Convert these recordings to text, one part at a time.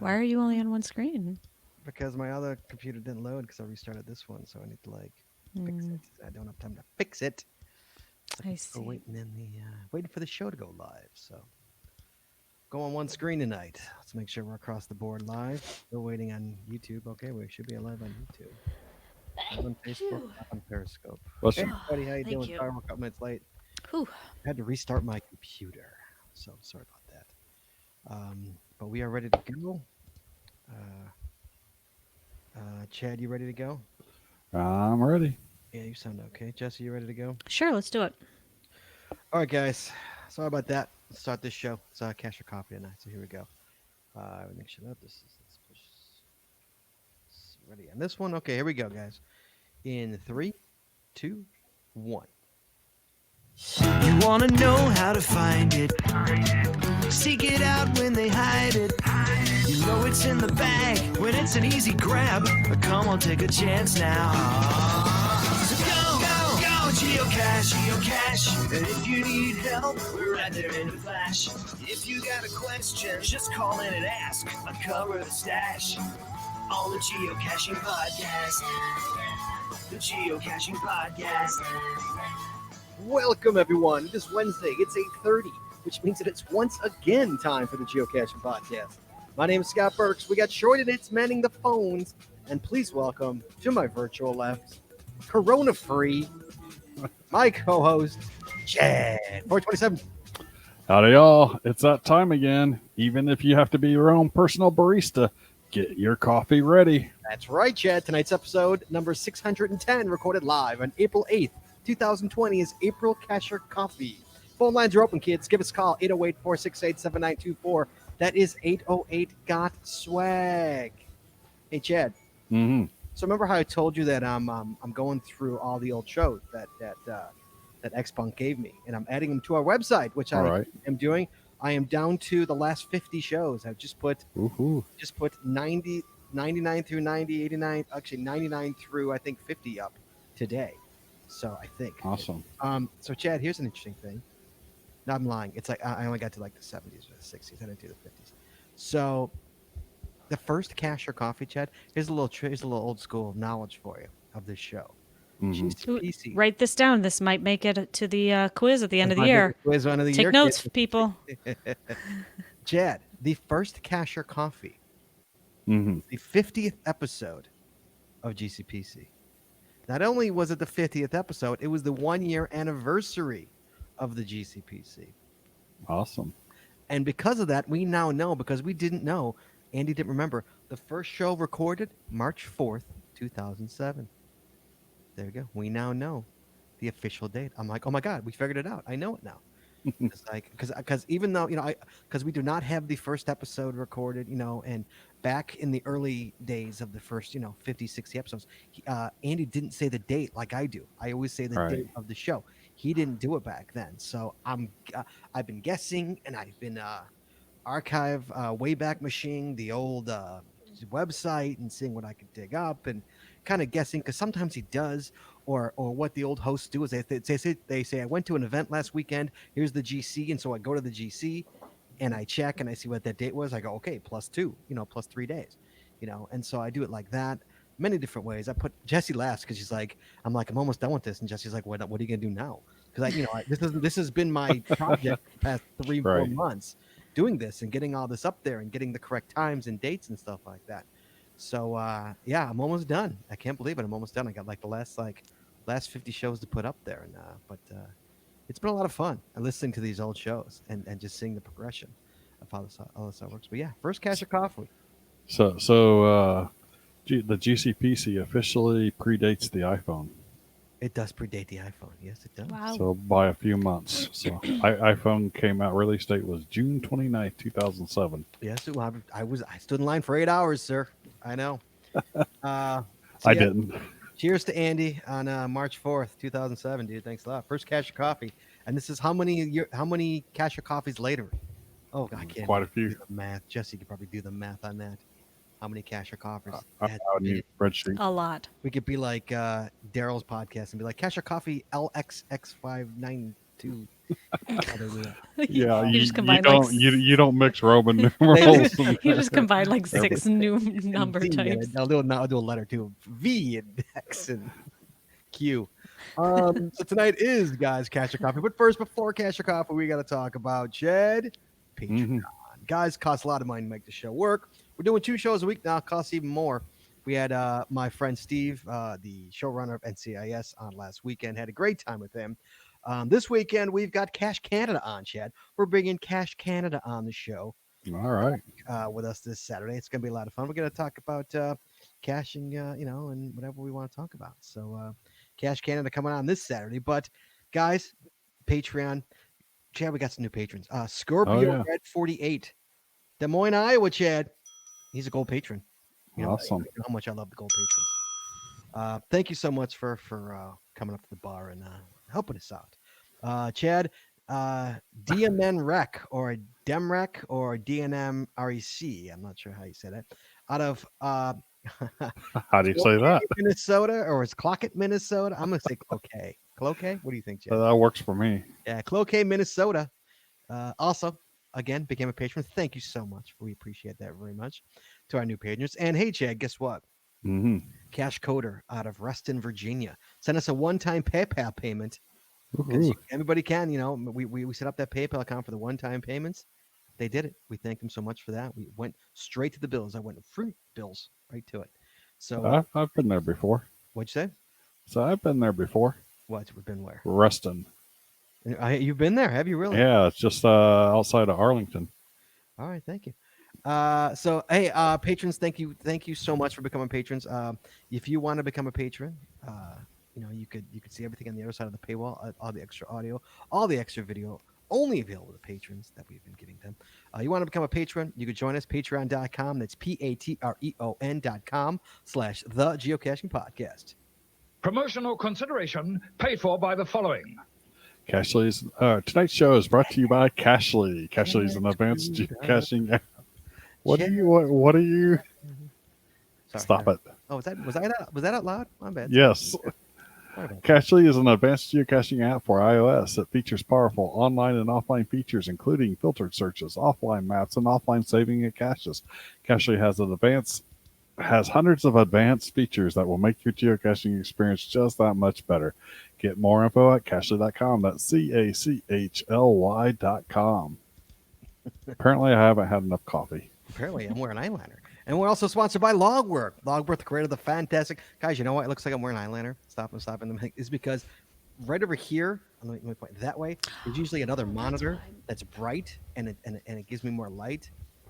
Why are you only on one screen? Because my other computer didn't load because I restarted this one, so I need to fix Hmm, it. I don't have time to fix it. So I we're see. waiting for the show to go live. So go on one screen tonight. Let's make sure we're across the board live. Still waiting on YouTube. Okay, we should be live on YouTube. Live on Facebook, Phew. live on Periscope. Bless Hey you. everybody, how you Thank doing? you. Sorry we're a couple minutes late. Whew. I had to restart my computer, so sorry about that. But we are ready to go. Uh, Chad, you ready to go? I'm ready. Yeah, you sound okay. Jesse, you ready to go? Sure, let's do it. All right, guys. Sorry about that. Let's start this show. It's Cash or Coffee tonight. So here we go. Make sure that this is let's push ready on this one. Okay, here we go, guys. In three, two, one. You wanna know how to find it. Seek it out when they hide it. You know it's in the bag when it's an easy grab. But come on, take a chance now. So go, geocache, geocache. And if you need help, we're right there in a flash. If you got a question, just call in and ask. Uncover the stash on the Geocaching Podcast. The Geocaching Podcast. Welcome, everyone. It is Wednesday. It's 8:30, which means that it's once again time for the Geocaching Podcast. My name is Scott Burks. We got Short and It's manning the phones. And please welcome to my virtual left, Corona-free, my co-host, Chad. 427. Howdy, y'all. It's that time again. Even if you have to be your own personal barista, get your coffee ready. That's right, Chad. Tonight's episode, number 610, recorded live on April 8th, 2020, is April Casher Coffee. Phone lines are open, kids. Give us a call, 808-468-7924. That is 808-GOT-SWAG. Hey, Chad. Mm-hmm. So remember how I told you that I'm going through all the old shows that Xpunk gave me, and I'm adding them to our website, which All I right. am doing. I am down to the last 50 shows. I've just put Woohoo. 90, 99 through 90, 89, actually 99 through I think 50 up today. So I think. Awesome. So Chad, here's an interesting thing. No, I'm lying. It's like I only got to like the 70s or the 60s. I didn't do the 50s. So the first Cash or Coffee, Chad. Here's a little old school knowledge for you of this show. Mm-hmm. Ooh, GCPC. write this down. This might make it to the quiz at the end of the My year. quiz one of the Take year, notes, kids. people. Chad, the first Cash or Coffee, Mm-hmm. the 50th episode of GCPC. Not only was it the 50th episode, it was the 1 year anniversary of the GCPC. Awesome. And because of that, we now know, because we didn't know, Andy didn't remember, the first show recorded March 4th, 2007. There we go. We now know the official date. I'm like, oh my God, we figured it out. I know it now. It's like, because even though, because we do not have the first episode recorded, and back in the early days of the first, 50, 60 episodes, Andy didn't say the date like I do. I always say the Right. date of the show. He didn't do it back then. So I've been guessing, and I've been archive Wayback Machine, the old website, and seeing what I could dig up, and kind of guessing, because sometimes he does, or what the old hosts do is they say I went to an event last weekend. Here's the GC, and so I go to the GC, and I check and I see what that date was. I go, okay, +2, plus 3 days, and so I do it like that. Many different ways. I put Jesse last because she's like, I'm like, I'm almost done with this, and Jesse's like, what are you gonna do now? Because this has been my project the past 3 4 Right. months, doing this and getting all this up there and getting the correct times and dates and stuff like that. So yeah, I'm almost done. I can't believe it. I'm almost done. I got like the last 50 shows to put up there, and but it's been a lot of fun listening to these old shows and just seeing the progression of how this all works. But yeah, first Cash or Coffee. So the GCPC officially predates the iPhone. It does predate the iPhone. Yes, it does. Wow. So by a few months. So iPhone came out, release date was June 29th, 2007. Yes, I stood in line for 8 hours, sir. I know. So I yeah, didn't. cheers to Andy on March 4th, 2007, dude. Thanks a lot. First Cash or Coffee, and this is how many Cash or Coffees later? Oh, I can't Quite a do few. the math. Jesse could probably do the math on that. How many Cash or Coffees? I need a spreadsheet. A lot. We could be like Daryl's podcast and be like Cash or Coffee LXX592. how they do that. Yeah, You just you combine like you don't mix Roman They numerals. you just combine like 6 new And number D, types. I'll do a letter too. V and X and Q. So tonight is guys Cash or Coffee. But first, before Cash or Coffee, we got to talk about Jed Patreon. Mhm. Guys, costs a lot of money to make the show work. We're doing 2 shows a week now. Costs even more. We had my friend Steve, the showrunner of NCIS, on last weekend. Had a great time with him. This weekend we've got Cash Canada on, Chad. We're bringing Cash Canada on the show All right. with us this Saturday. It's going to be a lot of fun. We're going to talk about caching, and whatever we want to talk about. So, Cash Canada coming on this Saturday. But, guys, Patreon, Chad, we got some new patrons. Oh Scorpio yeah. Red 48, Des Moines, Iowa, Chad. He's a gold patron. Awesome. You know how much I love the gold patrons. Thank you so much for coming up to the bar and helping us out. Chad, DMN Rec or Demrec or DNM REC. I'm not sure how you say that. Out of How do you say that? Minnesota, or is Clockett, Minnesota? I'm gonna say Cloquet. Cloquet? What do you think, Chad? That works for me. Yeah, Cloquet, Minnesota. Also, again, became a patron. Thank you so much. We appreciate that very much to our new patrons. And hey, Chad, guess what? Hmm. Cash Coder out of Reston, Virginia. Send us a one-time PayPal payment because Ooh. everybody can. We set up that PayPal account for the one-time payments. They did it. We thank them so much for that. We went straight to the bills. I went fruit bills right to it. So, I've been there before. what'd you say? So I've been there before. What? We've been where? Reston. You've been there, have you really? Yeah, it's just outside of Arlington. All right, thank you. So hey, patrons, thank you so much for becoming patrons. If you want to become a patron, you could see everything on the other side of the paywall, all the extra audio, all the extra video, only available to patrons that we've been giving them. You want to become a patron, you could join us, patreon.com. That's patreon.com/the Geocaching Podcast. Promotional consideration paid for by the following. Cashly's tonight's show is brought to you by Cashly. Cashly is an advanced geocaching app. What are you? Sorry, Stop it. Oh, was that out loud? My bad. Yes. Sorry about that. Cashly is an advanced geocaching app for iOS. It features powerful online and offline features, including filtered searches, offline maps, and offline saving of caches. Cashly has hundreds of advanced features that will make your geocaching experience just that much better. Get more info at cashly.com. That's CACHLY.com. Apparently, I haven't had enough coffee. Apparently, I'm wearing eyeliner. And we're also sponsored by Logwork. Logwork, the creator of the fantastic... Guys, you know what? It looks like I'm wearing eyeliner. Stop in the mic. It's because right over here, let me point that way, there's usually another monitor that's bright, and it gives me more light.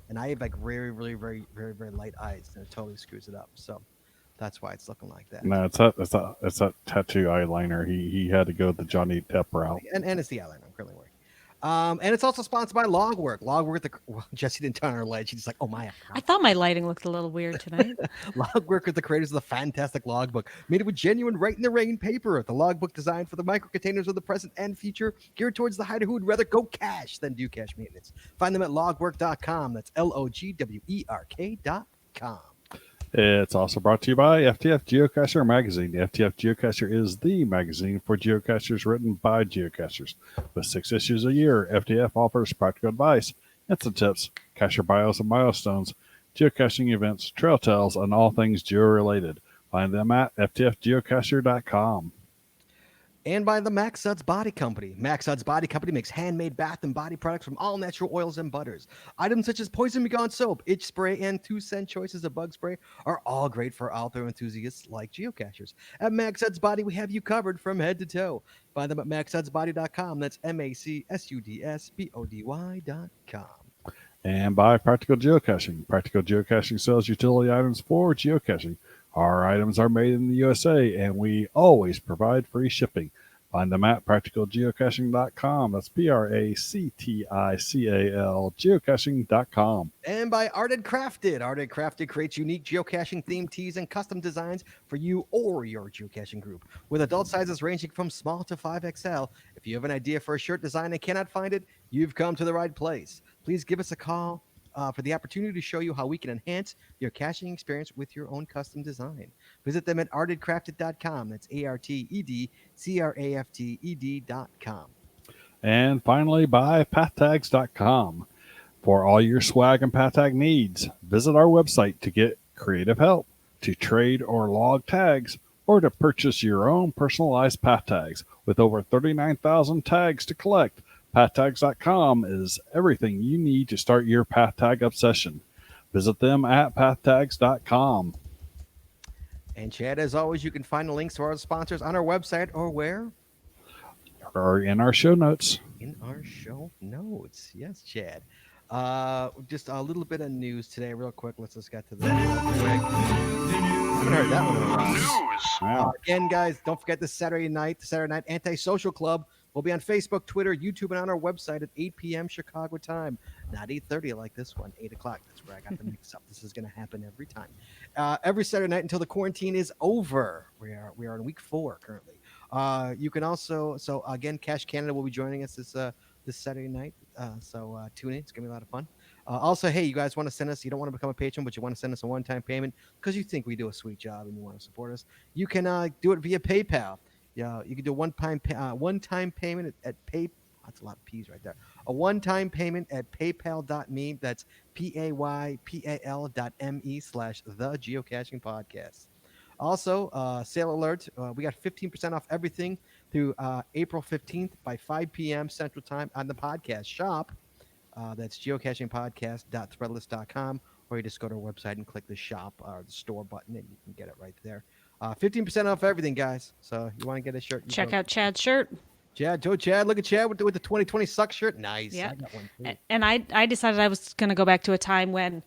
And I have like very, really, very, very, very light eyes, and it totally screws it up. So that's why it's looking like that. No, it's that tattoo eyeliner. He had to go the Johnny Depp route. And it's the eyeliner I'm currently wearing. And it's also sponsored by Logwork. Jesse didn't turn on her light. She's just like, oh my. I thought my lighting looked a little weird tonight. Logwork are the creators of the fantastic logbook, made with genuine Right in the Rain paper. The logbook designed for the micro containers of the present and future, geared towards the hider who would rather go cash than do cash maintenance. Find them at logwork.com. That's LOGWERK.com. It's also brought to you by FTF Geocacher Magazine. The FTF Geocacher is the magazine for geocachers written by geocachers. With 6 issues a year, FTF offers practical advice, instant tips, cacher bios and milestones, geocaching events, trail tales, and all things geo-related. Find them at ftfgeocacher.com. And by the Max Suds Body Company. Max Suds Body Company makes handmade bath and body products from all natural oils and butters. Items such as Poison Begone soap, itch spray, and 2-cent choices of bug spray are all great for outdoor enthusiasts like geocachers. At Max Suds Body, we have you covered from head to toe. Find them at maxsudsbody.com. That's MACSUDSBODY.com. And by Practical Geocaching. Practical Geocaching sells utility items for geocaching. Our items are made in the USA, and we always provide free shipping. Find them at practicalgeocaching.com. That's PRACTICAL geocaching.com. And by Arted Crafted. Arted Crafted creates unique geocaching themed tees and custom designs for you or your geocaching group. With adult sizes ranging from small to 5XL, if you have an idea for a shirt design and cannot find it, you've come to the right place. Please give us a call for the opportunity to show you how we can enhance your caching experience with your own custom design. Visit them at artedcrafted.com. That's ARTEDCRAFTED.com. And finally, by pathtags.com. For all your swag and path tag needs, visit our website to get creative help, to trade or log tags, or to purchase your own personalized path tags. With over 39,000 tags to collect, pathtags.com is everything you need to start your path tag obsession. Visit them at pathtags.com. And Chad, as always, you can find the links to our sponsors on our website or where? Or in our show notes. In our show notes. Yes, Chad. Just a little bit of news today, real quick. Let's just get to that real quick. I haven't heard that one in a while. Wow. Again, guys, don't forget the Saturday night Antisocial Club. We'll be on Facebook, Twitter, YouTube, and on our website at 8 p.m. Chicago time. Not 8:30 like this one, 8 o'clock. That's where I got the mix up. This is going to happen every time. Every Saturday night until the quarantine is over. We are in week 4 currently. You can also, again, Cash Canada will be joining us this Saturday night. So tune in. It's going to be a lot of fun. Also, hey, you guys want to send us, you don't want to become a patron, but you want to send us a one-time payment because you think we do a sweet job and you want to support us, you can do it via PayPal. Yeah, you can do one-time payment at Pay. That's a lot of P's right there. A one-time payment at paypal.me. That's PAYPAL.me/the Geocaching Podcast. Also, sale alert. We got 15% off everything through April 15th by 5 p.m. Central Time on the podcast shop. That's geocachingpodcast.threadless.com, or you just go to our website and click the shop or the store button, and you can get it right there. 15% off everything, guys. So you want to get a shirt? Check out Chad's shirt. Chad. Look at Chad with the 2020 suck shirt. Nice. Yeah. I got one too. And I decided I was going to go back to a time when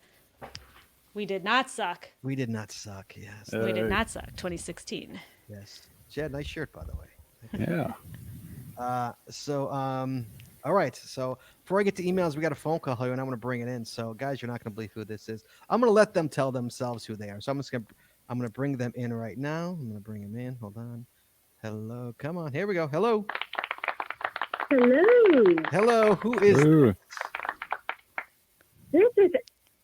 we did not suck. We did not suck. Yes. We did not suck. 2016. Yes. Chad, nice shirt, by the way. Yeah. All right. So before I get to emails, we got a phone call here, and I'm going to bring it in. So, guys, you're not going to believe who this is. I'm going to let them tell themselves who they are. So I'm going to bring them in right now. I'm going to bring them in. Hold on. Hello. Come on. Here we go. Hello. Hello. Who is Ooh. This is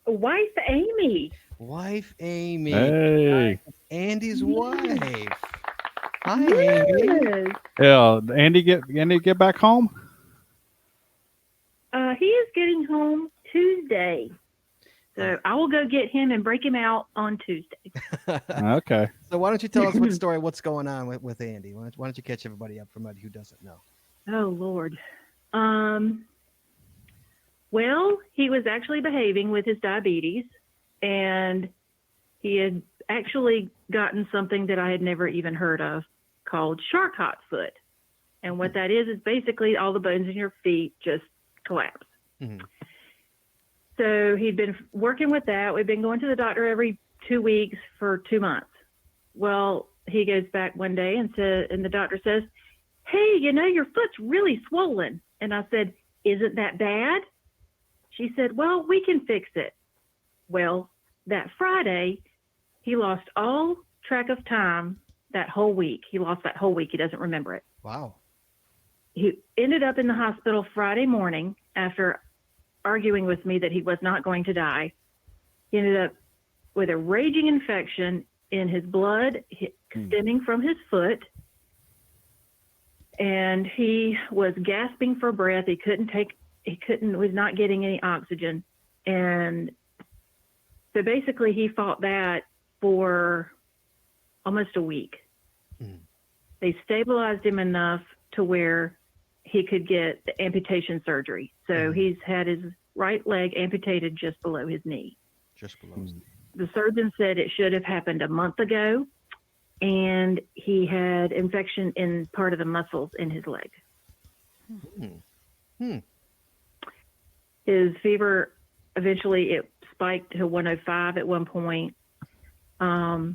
wife Amy. Wife Amy? Hey. Andy's wife. Hi, Amy. Yes. Yeah. Andy get back home? He is getting home Tuesday. So I will go get him and break him out on Tuesday. Okay. So why don't you tell us what's going on with Andy? Why don't you catch everybody up, for somebody who doesn't know? Oh, Lord. Well, he was actually behaving with his diabetes, and he had actually gotten something that I had never even heard of called shark hot foot. And what that is basically all the bones in your feet just collapse. Mm-hmm. So he'd been working with that. We've been going to the doctor every 2 weeks for 2 months. Well, he goes back one day and the doctor says, "Hey, your foot's really swollen." And I said, "Isn't that bad?" She said, "Well, we can fix it." Well, that Friday, he lost all track of time that whole week. He lost that whole week. He doesn't remember it. Wow. He ended up in the hospital Friday morning after arguing with me that he was not going to die. He ended up with a raging infection in his blood stemming from his foot. And he was gasping for breath. He was not getting any oxygen. And so basically he fought that for almost a week. Mm. They stabilized him enough to where he could get the amputation surgery. So he's had his right leg amputated just below his knee. Just below his knee. The surgeon said it should have happened a month ago, and he had infection in part of the muscles in his leg. His fever, eventually it spiked to 105 at one point. So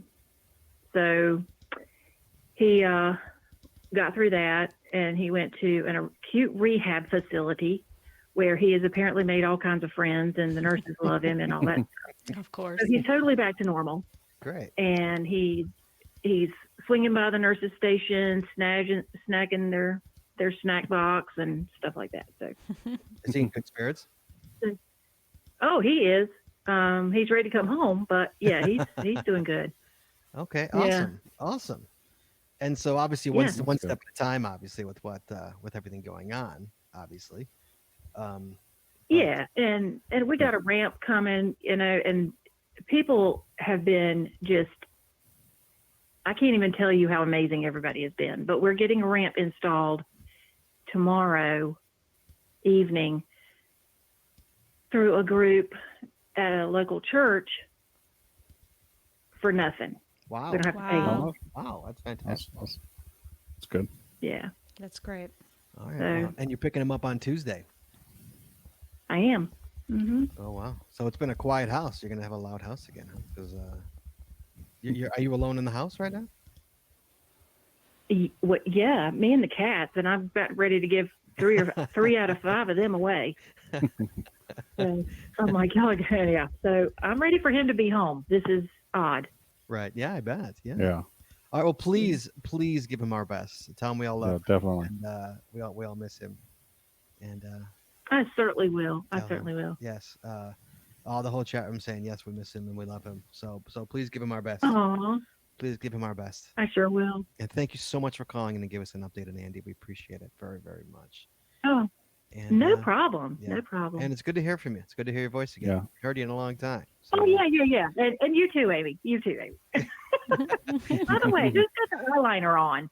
he got through that, and he went to an acute rehab facility where he has apparently made all kinds of friends, and the nurses love him and all that. Of course. So he's totally back to normal. Great. And he's swinging by the nurses' station, snagging their snack box and stuff like that. So is he in good spirits? Oh, he is. He's ready to come home, but yeah, he's doing good. Okay, awesome, Yeah. Awesome. And so obviously one step at a time, obviously with everything going on. obviously. Um, Yeah, and we got a ramp coming, and people have been just, I can't even tell you how amazing everybody has been. But we're getting a ramp installed tomorrow evening through a group at a local church for nothing. wow. We don't have to pay. Wow. them. Wow, that's fantastic. That's good. Yeah, That's great. All right. So- Wow. And you're picking them up on Tuesday. I am. Oh wow! So it's been a quiet house. You're gonna have a loud house again, huh? Because are you alone in the house right now? What? Yeah, me and the cats, and I'm about ready to give three out of 5 of them away. So, oh my God, yeah. So I'm ready for him to be home. This is odd. Right. Yeah, I bet. Yeah. Yeah. All right. Well, please give him our best. Tell him we all Yeah, love him, definitely. and we all miss him. And I certainly will. I tell him, certainly will. yes. All the whole chat room saying yes, we miss him and we love him. So please give him our best. Aw, Please give him our best. I sure will. And thank you so much for calling in and give us an update on Andy. We appreciate it very, very much. Oh, And no problem. yeah. No problem. And it's good to hear from you. It's good to hear your voice again. Yeah. Heard you in a long time. So, Oh yeah. And you too, Amy. You too, Amy. By the way, just got the eyeliner on.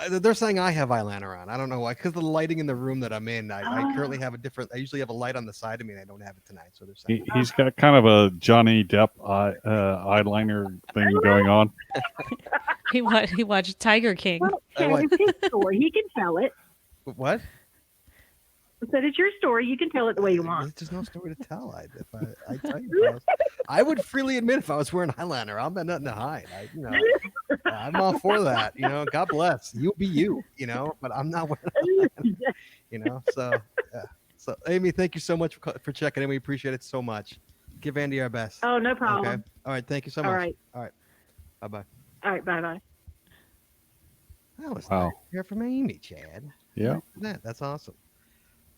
They're saying I have eyeliner on. I don't know why, because the lighting in the room that I'm in. I currently have a different. I usually have a light on the side of me, and I don't have it tonight. So they're saying. He's got kind of a Johnny Depp eyeliner thing going on. He watched Tiger King. Well, I Chad, like- it's his story. He can tell it. What? I said it's your story. You can tell it the way you want. There's just no story to tell. I tell you, I would freely admit if I was wearing eyeliner, I've got nothing to hide. I'm all for that. God bless. You be you. But I'm not wearing eyeliner. So yeah. So Amy, thank you so much for checking in. We appreciate it so much. Give Andy our best. Oh, no problem. Okay. All right. Thank you so much. All right. All right. Bye bye. All right. Bye. That was Wow. nice to hear from Amy, Chad. Yeah. That's awesome.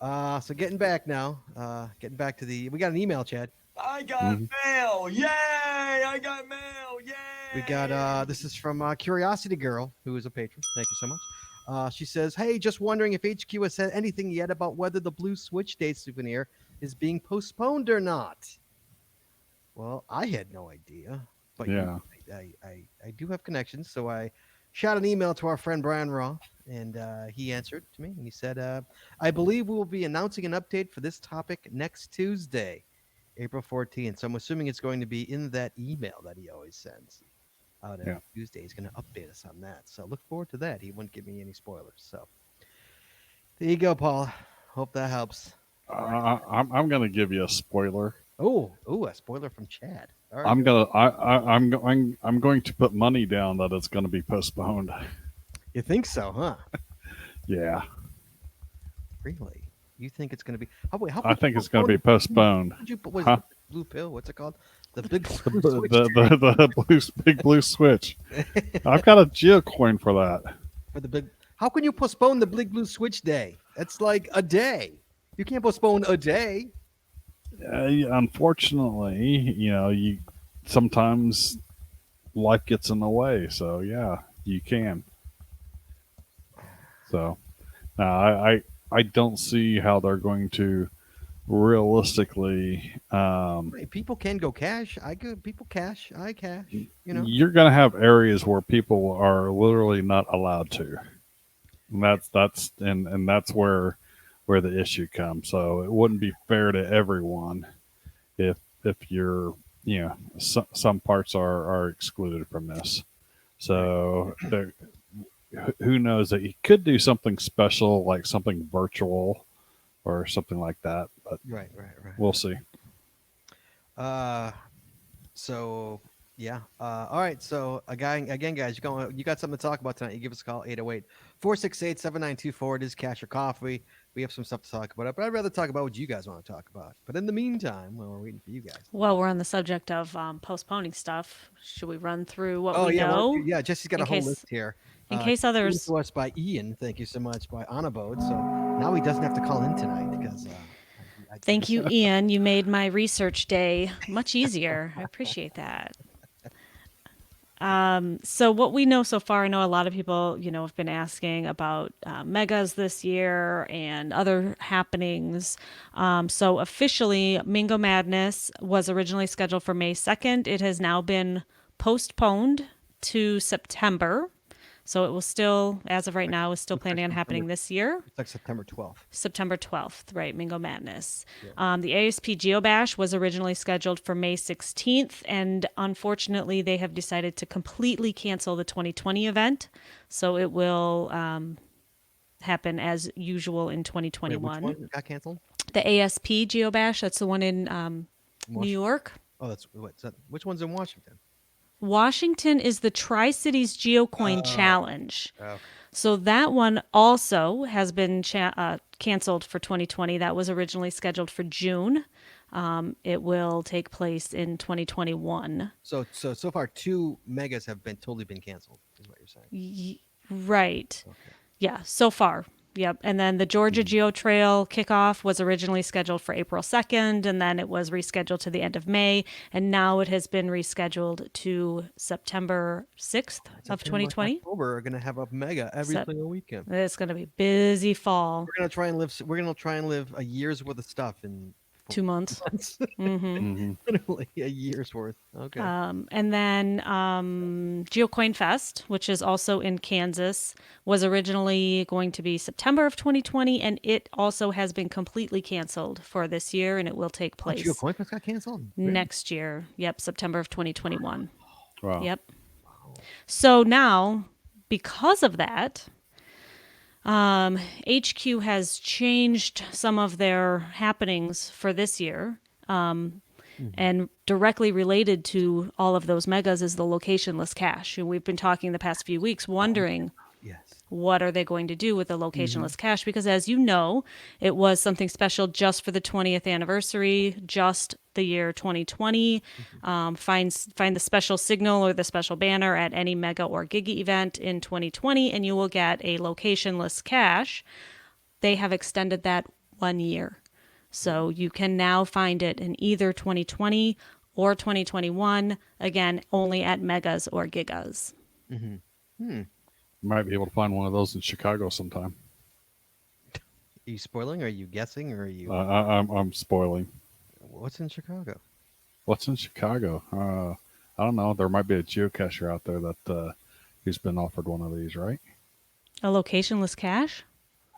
So getting back now, we got an email, Chad. I got mail! Yay! I got mail! Yay! We got this is from Curiosity Girl, who is a patron. Thank you so much. She says, "Hey, just wondering if HQ has said anything yet about whether the Blue Switch Day souvenir is being postponed or not." Well, I had no idea, but Yeah. I do have connections, so I shot an email to our friend Brian Roth, and he answered to me, and he said, "I believe we will be announcing an update for this topic next Tuesday, April 14th. So I'm assuming it's going to be in that email that he always sends out on Tuesday. He's going to update us on that. So look forward to that. He wouldn't give me any spoilers. So there you go, Paul. Hope that helps. I'm going to give you a spoiler. Oh, a spoiler from Chad. All right. I'm going to put money down that it's going to be postponed. You think so, huh? Yeah. Really? You think it's going to be? I think it's going to be postponed. What did you put? Was Huh? it the blue pill? What's it called? The big blue The big blue switch. I've got a geocoin for that. for the big. How can you postpone the big blue switch day? That's like a day. You can't postpone a day. Unfortunately, you sometimes life gets in the way. So yeah, you can. So now I don't see how they're going to realistically. Hey, people can go cash. People cash. I cash. You're going to have areas where people are literally not allowed to. And that's where the issue comes. So it wouldn't be fair to everyone if you're some parts are excluded from this. So who knows, that you could do something special, like something virtual or something like that. But Right. we'll see. So yeah. All right. So again, guys, you got something to talk about tonight. You give us a call, 808-468-7924. It is Cash or Coffee. We have some stuff to talk about, but I'd rather talk about what you guys want to talk about. But in the meantime, while we're waiting for you guys. Well, we're on the subject of postponing stuff. Should we run through what we yeah. know? Well, Jesse's got in a whole case- list here. In case Given others. to us by Ian. Thank you so much, by Anabode. So now he doesn't have to call in tonight because. Thank you, Ian. You made my research day much easier. I appreciate that. So what we know so far, I know a lot of people, have been asking about megas this year and other happenings. So officially, Mingo Madness was originally scheduled for May 2nd. It has now been postponed to September. So it will still, as of right now, is still planning on happening this year. It's like September 12th. September 12th, right, Mingo Madness. The ASP Geobash was originally scheduled for May 16th, and unfortunately, they have decided to completely cancel the 2020 event. So it will happen as usual in Wait, 2021. which one got canceled? The ASP Geobash, that's the one in New Washington? York. Oh, that's what's that? Which one's in Washington? Washington is the Tri-Cities GeoCoin Challenge. Oh, So that one also has been canceled for 2020. That was originally scheduled for June. It will take place in 2021. so far 2 megas have totally been canceled. Is what you're saying? Right. Yeah, so far. Yep. And then the Georgia Geo Trail kickoff was originally scheduled for April 2nd, and then it was rescheduled to the end of May. And now it has been rescheduled to September 6th of September and 2020. October are gonna have a mega every Sep- single weekend. It's going to be busy fall. We're gonna try and live. We're gonna try and live a year's worth of stuff in 2 months. months. Mm-hmm. Literally a year's worth. Okay. And then GeoCoin Fest, which is also in Kansas, was originally going to be September of 2020, and it also has been completely canceled for this year, and it will take place GeoCoin Fest got canceled. Really? next year. Yep, September of 2021. Wow. Yep. So now, because of that, HQ has changed some of their happenings for this year. And directly related to all of those megas is the locationless cache. And we've been talking the past few weeks wondering Yes. what are they going to do with the locationless cache? Because as you know, it was something special just for the 20th anniversary, just the year 2020. Find the special signal or the special banner at any mega or giga event in 2020, and you will get a locationless cache. They have extended that 1 year. So you can now find it in either 2020 or 2021, again, only at megas or gigas. Might be able to find one of those in Chicago sometime. Are you spoiling? Are you guessing? Or are you? I'm spoiling. What's in Chicago? What's in Chicago? I don't know. There might be a geocacher out there that who's been offered one of these, right? A locationless cache?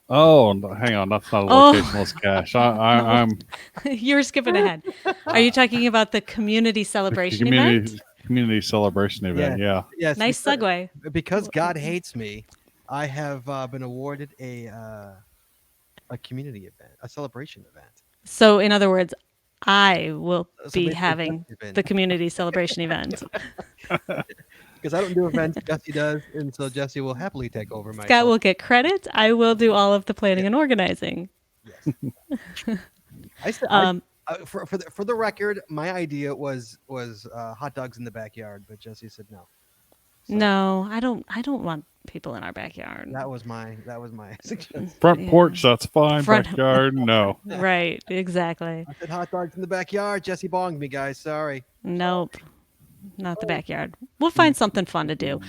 Oh, hang on. That's not a Oh. locationless cache. I'm You're skipping ahead. Are you talking about the community celebration event? community celebration event. Yeah. Yes. Nice segue. Because God hates me, I have been awarded a community event, a celebration event. So, in other words, I will So be basically having Jesse's been- the community celebration event. Because I don't do events, Jesse does, and so Jesse will happily take over my. Scott will get credit. I will do all of the planning and organizing. Yes. I said, for the record, my idea was hot dogs in the backyard, but Jesse said no. So No, I don't want people in our backyard. that was my suggestion. Front Yeah. porch, that's fine. Front- Backyard, no. Right, exactly. I said hot dogs in the backyard. Jesse bonged me, guys. Sorry. Nope. Not the backyard. We'll find something fun to do.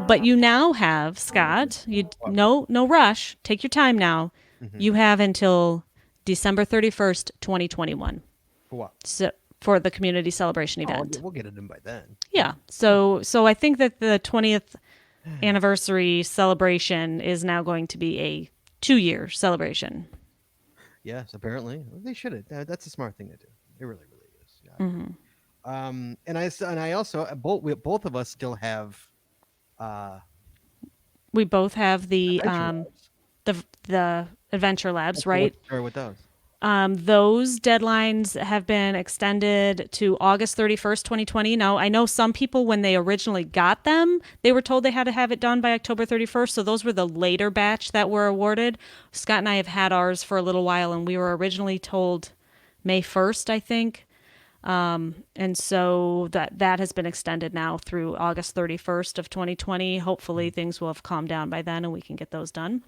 But you now have, Scott, no rush. Take your time now. You have until December 31st, 2021. For what? So for the community celebration Oh, event. we'll get it in by then. Yeah. So I think that the 20th anniversary celebration is now going to be a 2-year celebration. Yes, apparently they should have. That's a smart thing to do. It really, really is. Yeah. And I also both of us still have We both have the Adventure Labs. the adventure labs, What's right? the story with those? Those deadlines have been extended to August 31st, 2020. Now, I know some people, when they originally got them, they were told they had to have it done by October 31st. So those were the later batch that were awarded. Scott and I have had ours for a little while, and we were originally told May 1st, I think. And so that has been extended now through August 31st of 2020. Hopefully things will have calmed down by then and we can get those done.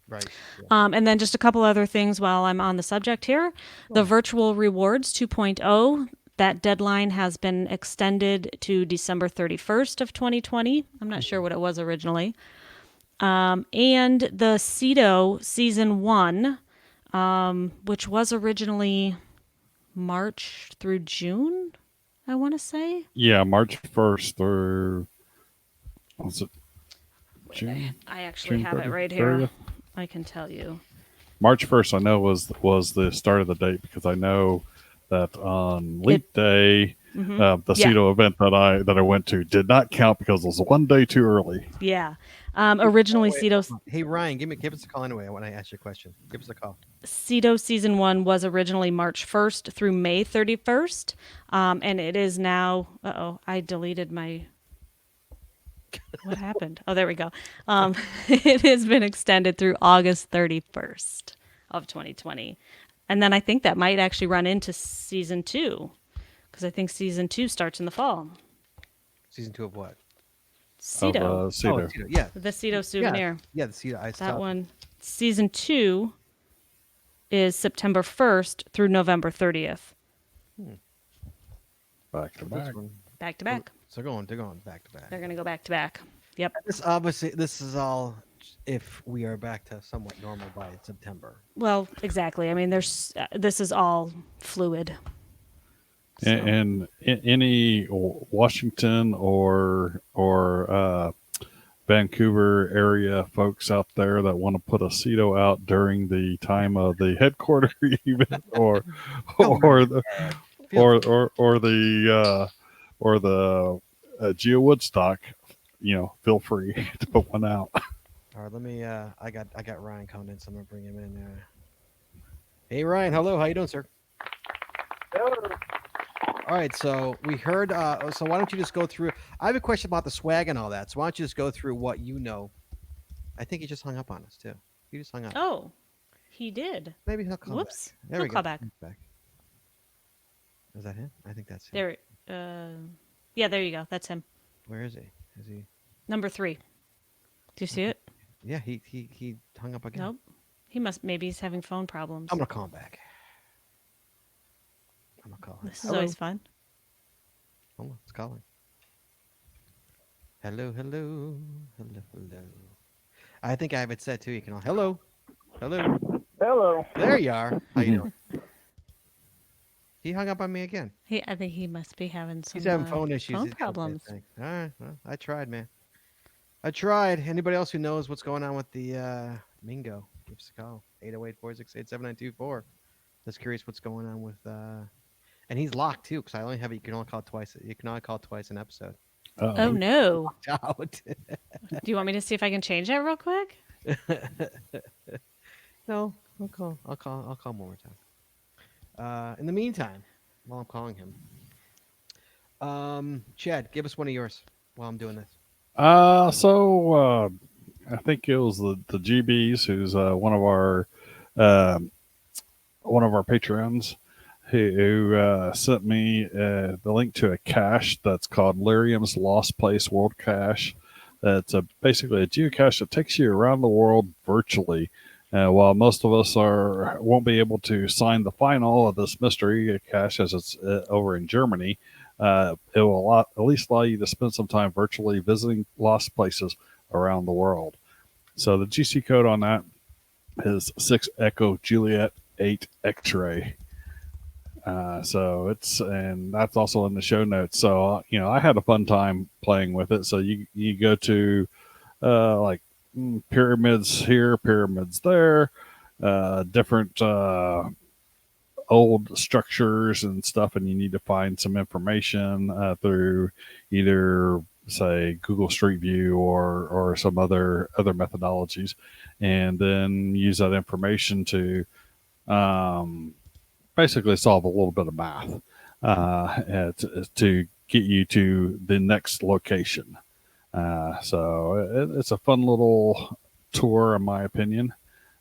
Right. Yeah. And then just a couple other things while I'm on the subject here. The virtual rewards 2.0 That deadline has been extended to December 31st of 2020. I'm not sure what it was originally. And the CETO Season 1, which was originally March through June, I want to say. Yeah, March 1st through, was it June? I actually have it 30th? right here. I can tell you. March 1st, I know was the start of the date because I know that on Leap Day, the Yeah. CETO event that I went to did not count because it was one day too early. Yeah. Originally, CETO Hey Ryan, give us a call anyway when I ask you a question. Give us a call. CETO Season 1 was originally March 1st through May 31st. And it is now, I deleted my, what happened? Oh, there we go. It has been extended through August 31st of 2020. And then I think that might actually run into Season 2, because I think Season 2 starts in the fall. Season 2 of what? CETO, Of CETO. CETO, yeah. the CETO souvenir. Yeah, the CETO. I saw That one. Season 2 is September 1st through November 30th. Back to back. this one. Back to back. So they're going back to back. They're going to go back to back. Yep. This is all if we are back to somewhat normal by September. Well, exactly. I mean, this is all fluid. So. And any Washington or Vancouver area folks out there that want to put a CETO out during the time of the headquarter event or the Geo Woodstock, feel free to put one out. All right, let me. I got Ryan coming in, so I'm gonna bring him in. Hey Ryan, hello. How you doing, sir? All right, so we heard. So why don't you just go through? I have a question about the swag and all that. So why don't you just go through what you know? I think he just hung up on us too. He just hung up. Oh, he did. Maybe he'll call. Whoops. Back. There He'll we go. call back. He's back. Is that him? I think that's him. There. Yeah, there you go. That's him. Where is he? Is he? Number 3. Do you see it? Yeah, he hung up again. Nope. Maybe he's having phone problems. I'm gonna call him back. I'm gonna call him. This is always fun. Hold on, it's calling. Hello. I think I have it set too. You can all. Hello. Hello. There you are. How you doing? He hung up on me again. I think he must be having some He's having phone issues. phone He's got that problems. thing. All right. Well, I tried, man. I tried. Anybody else who knows what's going on with the Mingo, give us a call. 808-468-7924. Just curious what's going on with and he's locked too, because I only have it. You can only call twice. You can only call twice an episode. Oh no. Out. Do you want me to see if I can change that real quick? No, I'll call one more time. In the meantime, while I'm calling him, Chad, give us one of yours while I'm doing this. So I think it was the GBs, who's one of our patrons, who sent me the link to a cache that's called Lyrium's Lost Place World Cache. It's basically a geocache that takes you around the world virtually. While most of us won't be able to sign the final of this mystery cache, as it's over in Germany, it will at least allow you to spend some time virtually visiting lost places around the world. So the GC code on that is 6 Echo Juliet 8 X-ray. And that's also in the show notes. So, I had a fun time playing with it. So you go to, pyramids here, pyramids there, different, old structures and stuff. And you need to find some information, through either say Google Street View or some other methodologies, and then use that information to, basically solve a little bit of math to get you to the next location. So it's a fun little tour, in my opinion.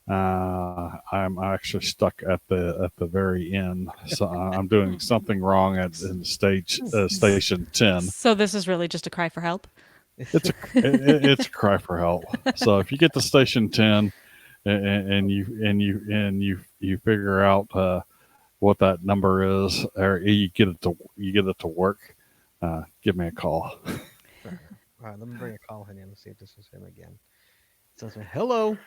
I'm actually stuck at the very end, so I'm doing something wrong in station 10. So this is really just a cry for help. It's a cry for help. So if you get to station 10 and you figure out what that number is, or you get it to work, give me a call. All right, let me bring a call in. Let's see if this is him again. It says, hello.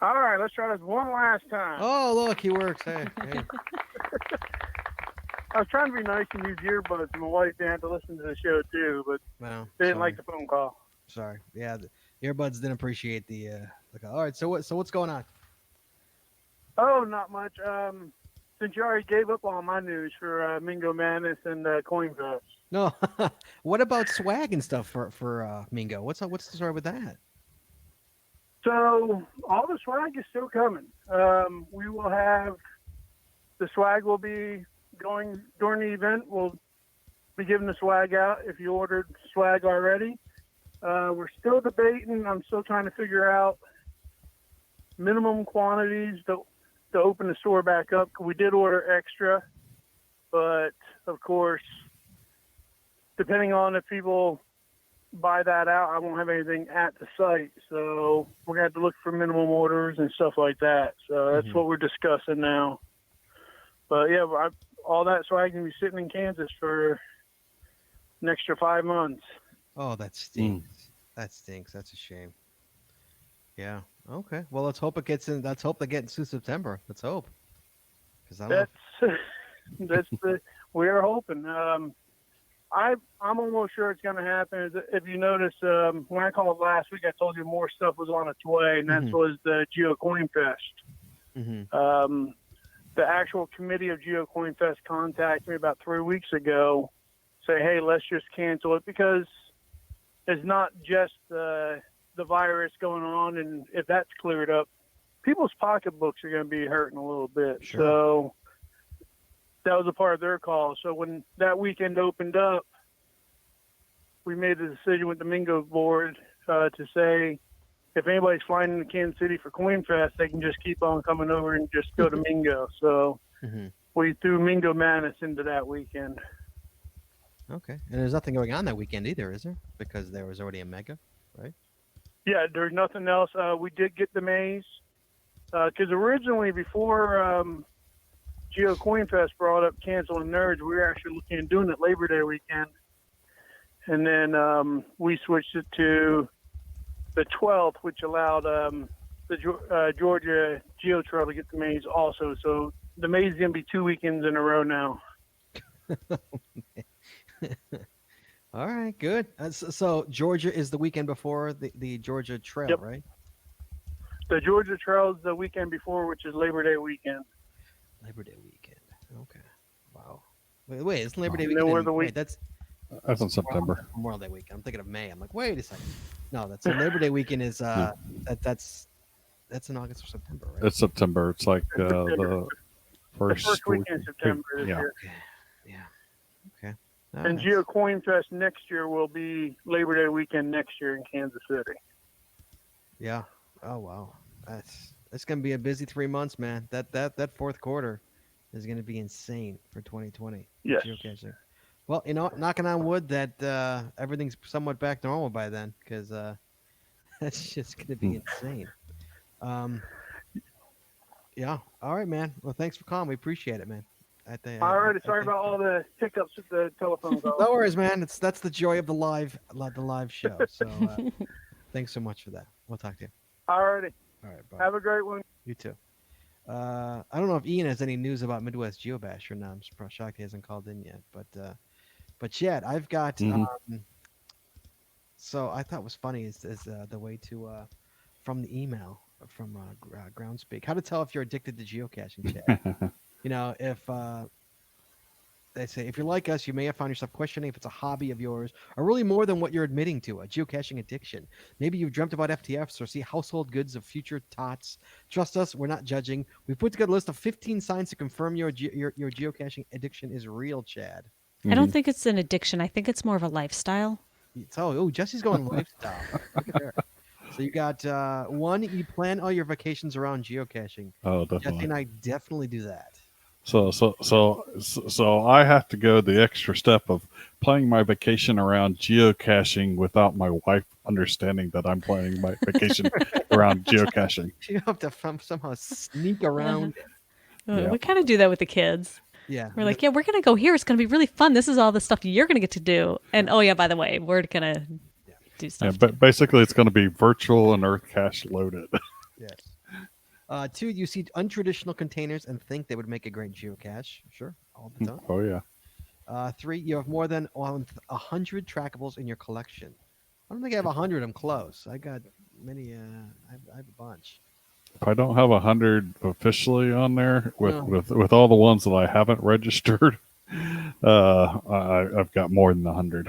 All right, let's try this one last time. Oh, look, he works. Hey. I was trying to be nice and use earbuds. My wife had to listen to the show too, but Well, they didn't sorry. like the phone call. Sorry. Yeah, the earbuds didn't appreciate the. All right, so what's going on? Oh, not much. Since you already gave up on my news for Mingo Madness and CoinFest. No, what about swag and stuff for Mingo? What's the story with that? So all the swag is still coming. We will have the swag will be going during the event. We'll be giving the swag out if you ordered swag already. We're still debating. I'm still trying to figure out minimum quantities to open the store back up. We did order extra, but of course, depending on if people buy that out, I won't have anything at the site. So we're going to have to look for minimum orders and stuff like that. So that's what we're discussing now. But yeah, all that swag can be sitting in Kansas for an extra 5 months. Oh, that stinks. That stinks. That's a shame. Yeah. Okay. Well, let's hope it gets in. Let's hope they get into September. Let's hope. Because We are hoping. I'm almost sure it's going to happen. If you notice, when I called last week, I told you more stuff was on its way, and that was the GeoCoin Fest. The actual committee of GeoCoin Fest contacted me about 3 weeks ago, say, hey, let's just cancel it because it's not just the virus going on, and if that's cleared up, people's pocketbooks are going to be hurting a little bit. Sure. So that was a part of their call. So when that weekend opened up, we made the decision with the Mingo board to say, if anybody's flying into Kansas City for CoinFest, they can just keep on coming over and just go to Mingo. So we threw Mingo Madness into that weekend. Okay. And there's nothing going on that weekend either, is there? Because there was already a mega, right? Yeah, there's nothing else. We did get the maze. Because originally, before Geo CoinFest brought up canceling Nerds, we were actually looking at doing it Labor Day weekend. And then we switched it to the 12th, which allowed the Georgia Geo Trail to get the maze also. So the maze is going to be 2 weekends in a row now. All right, good. So Georgia is the weekend before the Georgia Trail, right? The Georgia Trail is the weekend before, which is Labor Day weekend. Labor Day weekend. Okay. Wow. Wait, it's Labor Day And weekend. then we're the Wait, that's in September. Memorial Day weekend. I'm thinking of May. I'm like, wait a second. No, that's Labor Day weekend is that's in August or September, right? It's September. It's like the first weekend in September this year. Okay. Yeah. Okay. And Geo Coin Fest next year will be Labor Day weekend next year in Kansas City. Yeah. Oh wow. That's gonna be a busy 3 months, man. That fourth quarter is gonna be insane for 2020. Yes. Geocaching. Well, knocking on wood that everything's somewhat back to normal by then, because that's just gonna be insane. Yeah. All right, man. Well, thanks for calling. We appreciate it, man. Sorry about all the hiccups with the telephone call. No worries, man. That's the joy of the live show. So thanks so much for that. We'll talk to you. All righty. All right. Bye. Have a great one. You too. I don't know if Ian has any news about Midwest Geobash or not. I'm shocked he hasn't called in yet. But Chad, I've got. So I thought was funny is the way to from the email from Groundspeak, how to tell if you're addicted to geocaching, Chad. If they say, if you're like us, you may have found yourself questioning if it's a hobby of yours or really more than what you're admitting to, a geocaching addiction. Maybe you've dreamt about FTFs or see household goods of future tots. Trust us, we're not judging. We've put together a list of 15 signs to confirm your geocaching addiction is real, Chad. I don't think it's an addiction. I think it's more of a lifestyle. Jesse's going lifestyle. Look at her. So you got one, you plan all your vacations around geocaching. Oh, definitely. Jesse and I definitely do that. So I have to go the extra step of planning my vacation around geocaching without my wife understanding that I'm planning my vacation around geocaching. You have to somehow sneak around. Yeah. We kind of do that with the kids. Yeah. We're like, yeah, we're going to go here. It's going to be really fun. This is all the stuff you're going to get to do. And oh, yeah, by the way, we're going to do Yeah, stuff. but basically, it's going to be virtual and Earth cache loaded. Yes. 2, you see untraditional containers and think they would make a great geocache. Sure, all the time. Oh yeah. 3, you have more than 100 trackables in your collection. I don't think I have 100. I'm close. I got many. I have a bunch. If I don't have 100 officially on there with, No. with all the ones that I haven't registered, I've got more than 100.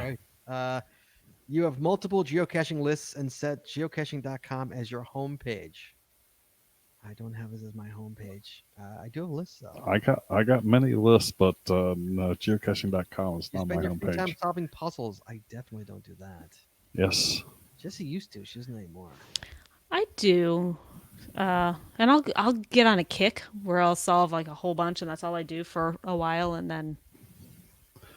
Right. You have multiple geocaching lists and set geocaching.com as your homepage. I don't have this as my homepage. I do have lists though. I got many lists, but no, geocaching.com is You not my spend your free time homepage. solving puzzles. I definitely don't do that. Yes. Jessie used to. She doesn't anymore. I do. And I'll get on a kick where I'll solve like a whole bunch, and that's all I do for a while, and then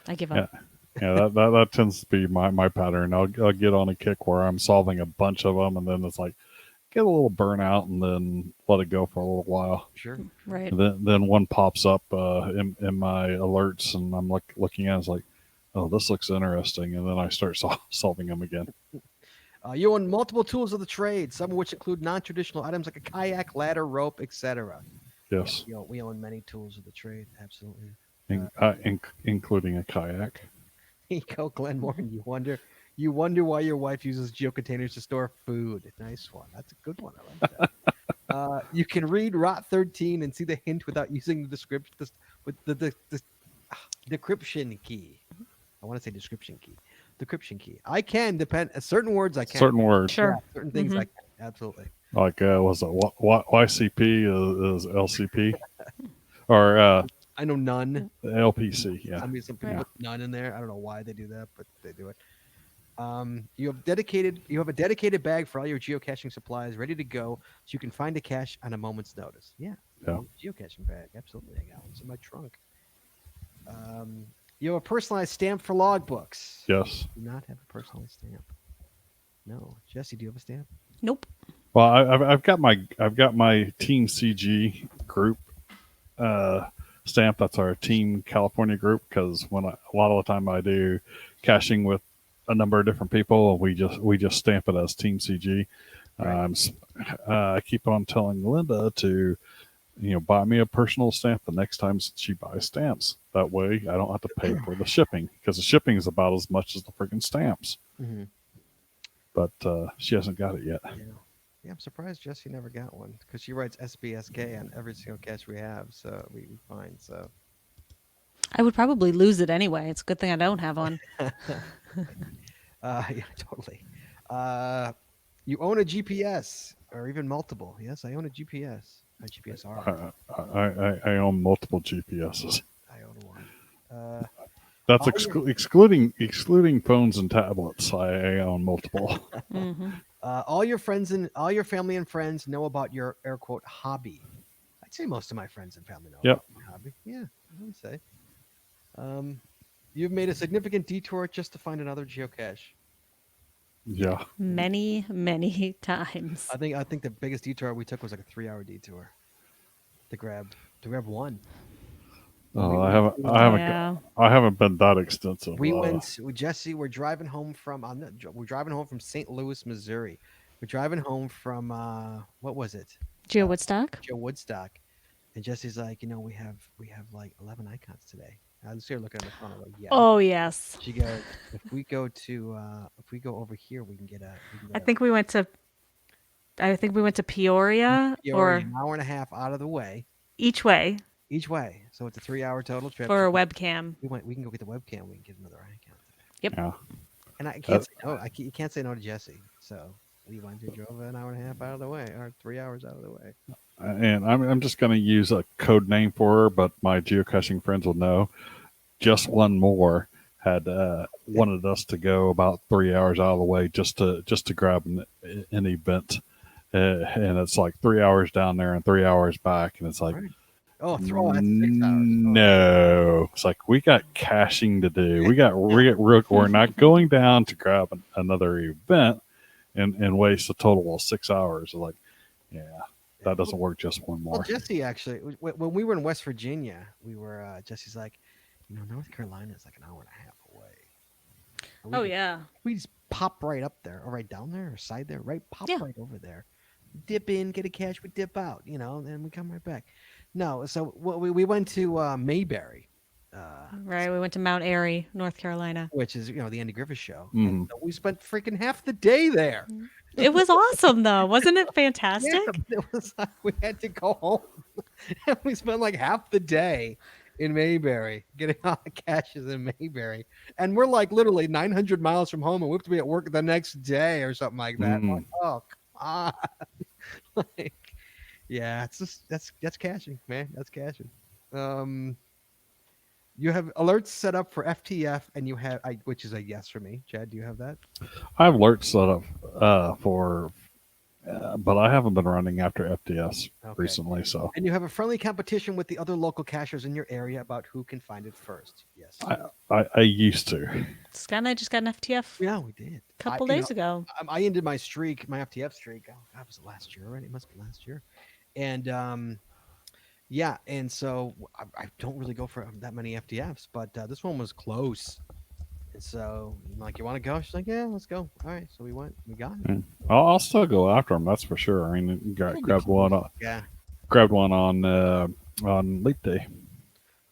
I give Yeah. up. Yeah, that tends to be my pattern. I'll get on a kick where I'm solving a bunch of them, and then it's like get a little burnout, and then let it go for a little while. Sure. Right. And then one pops up in my alerts, and I'm looking at it, it's like, oh, this looks interesting, and then I start solving them again. You own multiple tools of the trade, some of which include non-traditional items like a kayak, ladder, rope, etc. Yes, Yeah, we own many tools of the trade. Absolutely. including a kayak. Eco Glenmore, and you wonder why your wife uses geocontainers to store food. Nice one. That's a good one. I like that. You can read Rot 13 and see the hint without using the description with the decryption key. I want to say description key. Decryption key. I can depend certain words. I can Certain words, Sure. Yeah, certain things I can. Absolutely. like was it YCP is LCP or I know none. LPC? Yeah, I mean, some people Right. put none in there. I don't know why they do that, but they do it. You have a dedicated bag for all your geocaching supplies ready to go, so you can find a cache on a moment's notice. Yeah. Yeah. Geocaching bag. Absolutely, I got one. It's in my trunk. You have a personalized stamp for logbooks. yes. Do not have a personalized stamp. No, Jesse, do you have a stamp? Nope. Well, I've got my Team CG group stamp. That's our Team California group, because a lot of the time I do caching with a number of different people, and we just stamp it as Team CG. Right. I keep on telling Linda to buy me a personal stamp the next time she buys stamps. That way I don't have to pay for the shipping, because the shipping is about as much as the freaking stamps. Mm-hmm. But she hasn't got it yet. Yeah, I'm surprised Jesse never got one, because she writes SBSK on every single cache we have, so we find. So I would probably lose it anyway. It's a good thing I don't have one. yeah, totally. You own a GPS or even multiple. Yes, I own a GPS. A GPSR. I own multiple GPSs. I own one. That's All excluding phones and tablets. I own multiple. Hmm. All your family and friends know about your air quote hobby. I'd say most of my friends and family know Yep. about my hobby. Yeah, I would say. You've made a significant detour just to find another geocache. Yeah. Many, many times. I think the biggest detour we took was like a 3-hour detour to grab one. Oh, Yeah. I haven't been that extensive. We went with Jesse. We're driving home from St. Louis, Missouri. We're driving home from what was it? Geo Woodstock? Joe Woodstock. And Jesse's like, we have like 11 icons today. I was here looking at the phone. I'm like, yeah. Oh, yes. She goes, if we go over here, we can get I think we went to Peoria, or an hour and a half out of the way each way each way. So it's a 3-hour total trip. for a webcam. We can go get the webcam. We can get another icon. Yeah. And I can't say no. You can't say no to Jesse. So we went and drove an hour and a half out of the way, or 3 hours out of the way. And I'm just going to use a code name for her, but my geocaching friends will know. Just One More had wanted us to go about 3 hours out of the way just to grab an event, and it's like 3 hours down there and 3 hours back, and it's like, Right. That's 6 hours. no, it's like we got caching to do. We're not going down to grab another event and waste a total of 6 hours. Like, yeah. that doesn't work just one Well, more. Jesse actually, when we were in West Virginia, we were Jesse's like, North Carolina is like an hour and a half away. And Oh yeah. we just pop right up there, or right down there, or side there, right, pop Yeah. right over there, dip in, get a cache, we dip out, and we come right back. No, so we went to Mayberry, uh, Right. We went to Mount Airy, North Carolina. which is the Andy Griffith show, and Hmm. so we spent freaking half the day there. It was awesome though. Wasn't it Yeah, fantastic? but it was like we had to go home, and we spent like half the day in Mayberry getting all the caches in Mayberry, and we're like literally 900 miles from home, and we have to be at work the next day or something like that. I'm Mm. like, oh come on, like, yeah, it's just that's caching, man. That's caching. Um, you have alerts set up for FTF, and you have which is a yes for me. Chad, do you have that? I have alerts set up for, but I haven't been running after FTS Okay. recently. So And you have a friendly competition with the other local cachers in your area about who can find it first. Yes. I used to. Scott and I just got an FTF Yeah, we did. a couple days ago. I ended my streak, my FTF streak. Oh, God, was it last year already? It must be last year. And yeah, and so I don't really go for that many FTFs, but this one was close. And so I'm like, you want to go? She's like, yeah, let's go. All right, so we went. We got it. Mm. I'll still go after them. That's for sure. I mean, It'll be grabbed close. one. Yeah. Grabbed one on Leap Day.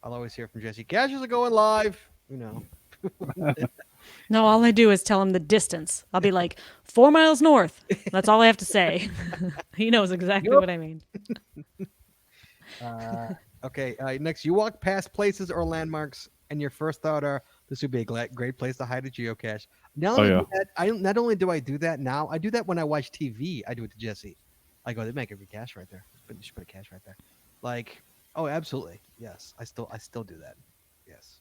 I'll always hear from Jesse. Caches are going live. No, all I do is tell him the distance. I'll be like 4 miles north. That's all I have to say. He knows exactly Yep. what I mean. Okay. Next, you walk past places or landmarks, and your first thought are, "This would be a great place to hide a geocache." Now, not only do I do that now, I do that when I watch TV. I do it to Jesse. I go, "They make every cache right there. But you should put a cache right there." Like, oh, absolutely, yes. I still do that. Yes.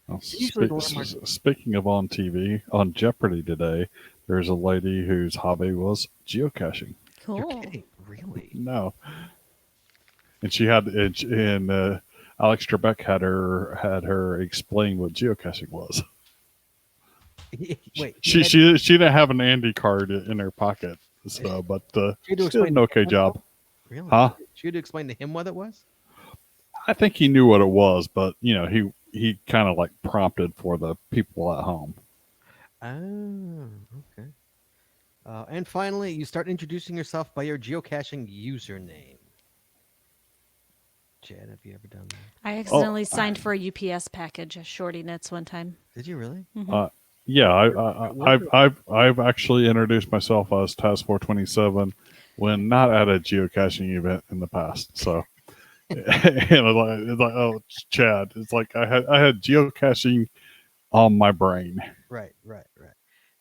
Well, Usually the landmark- speaking of on TV, on Jeopardy today, there's a lady whose hobby was geocaching. You're Cool. kidding, really? No, and she had Alex Trebek had her explain what geocaching was. Wait. She didn't have an Andy card in her pocket, so but She had to she did explain an to okay him job. Really? Huh? She had to explain to him what it was. I think he knew what it was, but he kind of like prompted for the people at home. Oh, okay. And finally, you start introducing yourself by your geocaching username. Chad, have you ever done that? I accidentally signed for a UPS package at Shorty Knits one time. Did you really? Yeah, I've actually introduced myself as Task 427 when not at a geocaching event in the past. So, and it's like, oh, it's Chad. It's like I had geocaching on my brain. Right.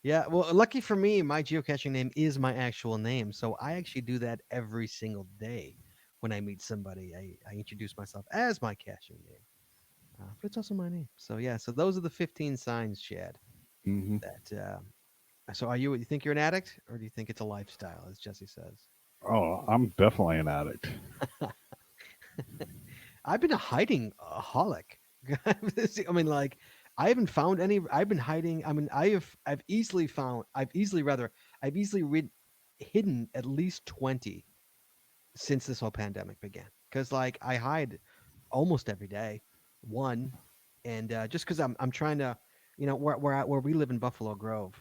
Yeah, well, lucky for me, my geocaching name is my actual name, so I actually do that every single day. When I meet somebody, I introduce myself as my caching name, but it's also my name. So yeah, so those are the 15 signs, Chad. Hmm. That. So are you? You think you're an addict, or do you think it's a lifestyle, as Jesse says? Oh, I'm definitely an addict. I've been a hiding aholic. I mean, like, I haven't found any. I've been hiding. I mean, I've easily hidden at least 20 since this whole pandemic began. Because like I hide almost every day, one, and just because I'm trying to, where we live in Buffalo Grove,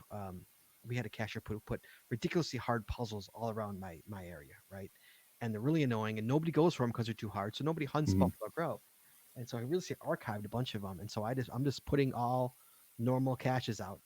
we had a cashier put ridiculously hard puzzles all around my area, right? And they're really annoying, and nobody goes for them because they're too hard, so nobody hunts Mhm. Buffalo Grove. And so I really archived a bunch of them, and so I'm just putting all normal caches out,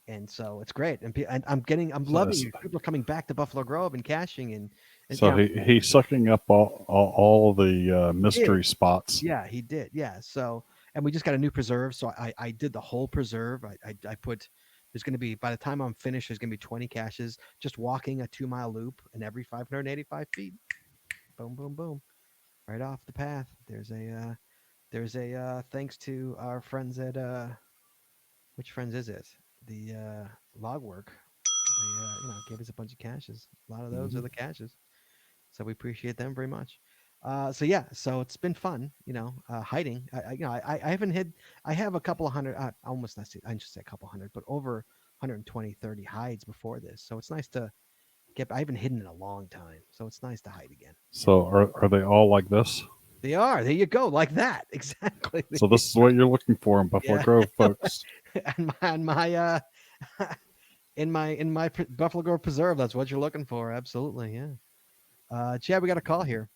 and so it's great, and I'm loving it. People are coming back to Buffalo Grove and caching, and So he's sucking up all the mystery spots. yeah, he did, yeah. So, and we just got a new preserve, so I did the whole preserve. I put, there's going to be, by the time I'm finished, there's going to be 20 caches, just walking a 2-mile loop, and every 585 feet, boom, boom, boom, right off the path. There's a thanks to our friends at which friends is it? The log work. They gave us a bunch of caches. A lot of those are the caches, so we appreciate them very much. So yeah, so it's been fun, hiding. I haven't hid. I have a couple of hundred, I should say a couple hundred, but over 120, 30 hides before this. So it's nice to I haven't hidden in a long time, so it's nice to hide again. So are they all like this? They are. There you go, like that. Exactly. So this is what you're looking for in Buffalo Yeah. Grove, folks. and my in my Buffalo Grove Preserve, that's what you're looking for. Absolutely, yeah. Chad, we got a call here.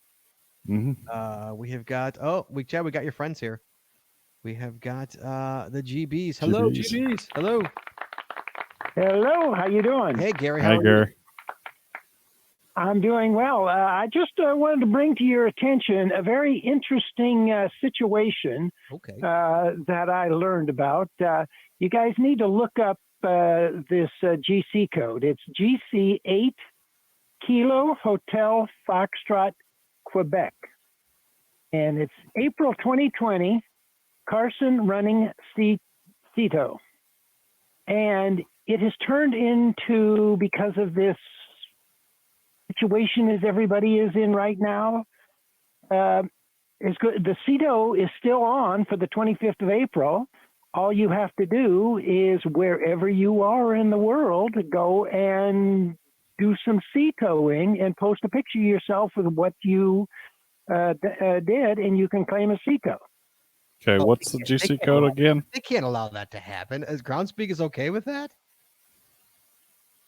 Hmm. We have got Chad, we got your friends here. We have got the GBs. Hello, GBs. GBs. Hello. Hello, how you doing? Hey, Gary. How Hi, are you? Gary. I'm doing well. I just wanted to bring to your attention a very interesting situation Okay. that I learned about. You guys need to look up this GC code. It's GC8 Kilo Hotel Foxtrot, Quebec. And it's April 2020, Carson running CETO. And it has turned into, because of this situation as everybody is in right now, is good. The CETO is still on for the 25th of April. All you have to do is, wherever you are in the world, go and do some CETOing and post a picture of yourself with what you did, and you can claim a CETO. Okay, Oh, what's the they GC can't code allow- again? They can't allow that to happen. Is Groundspeak is okay with that?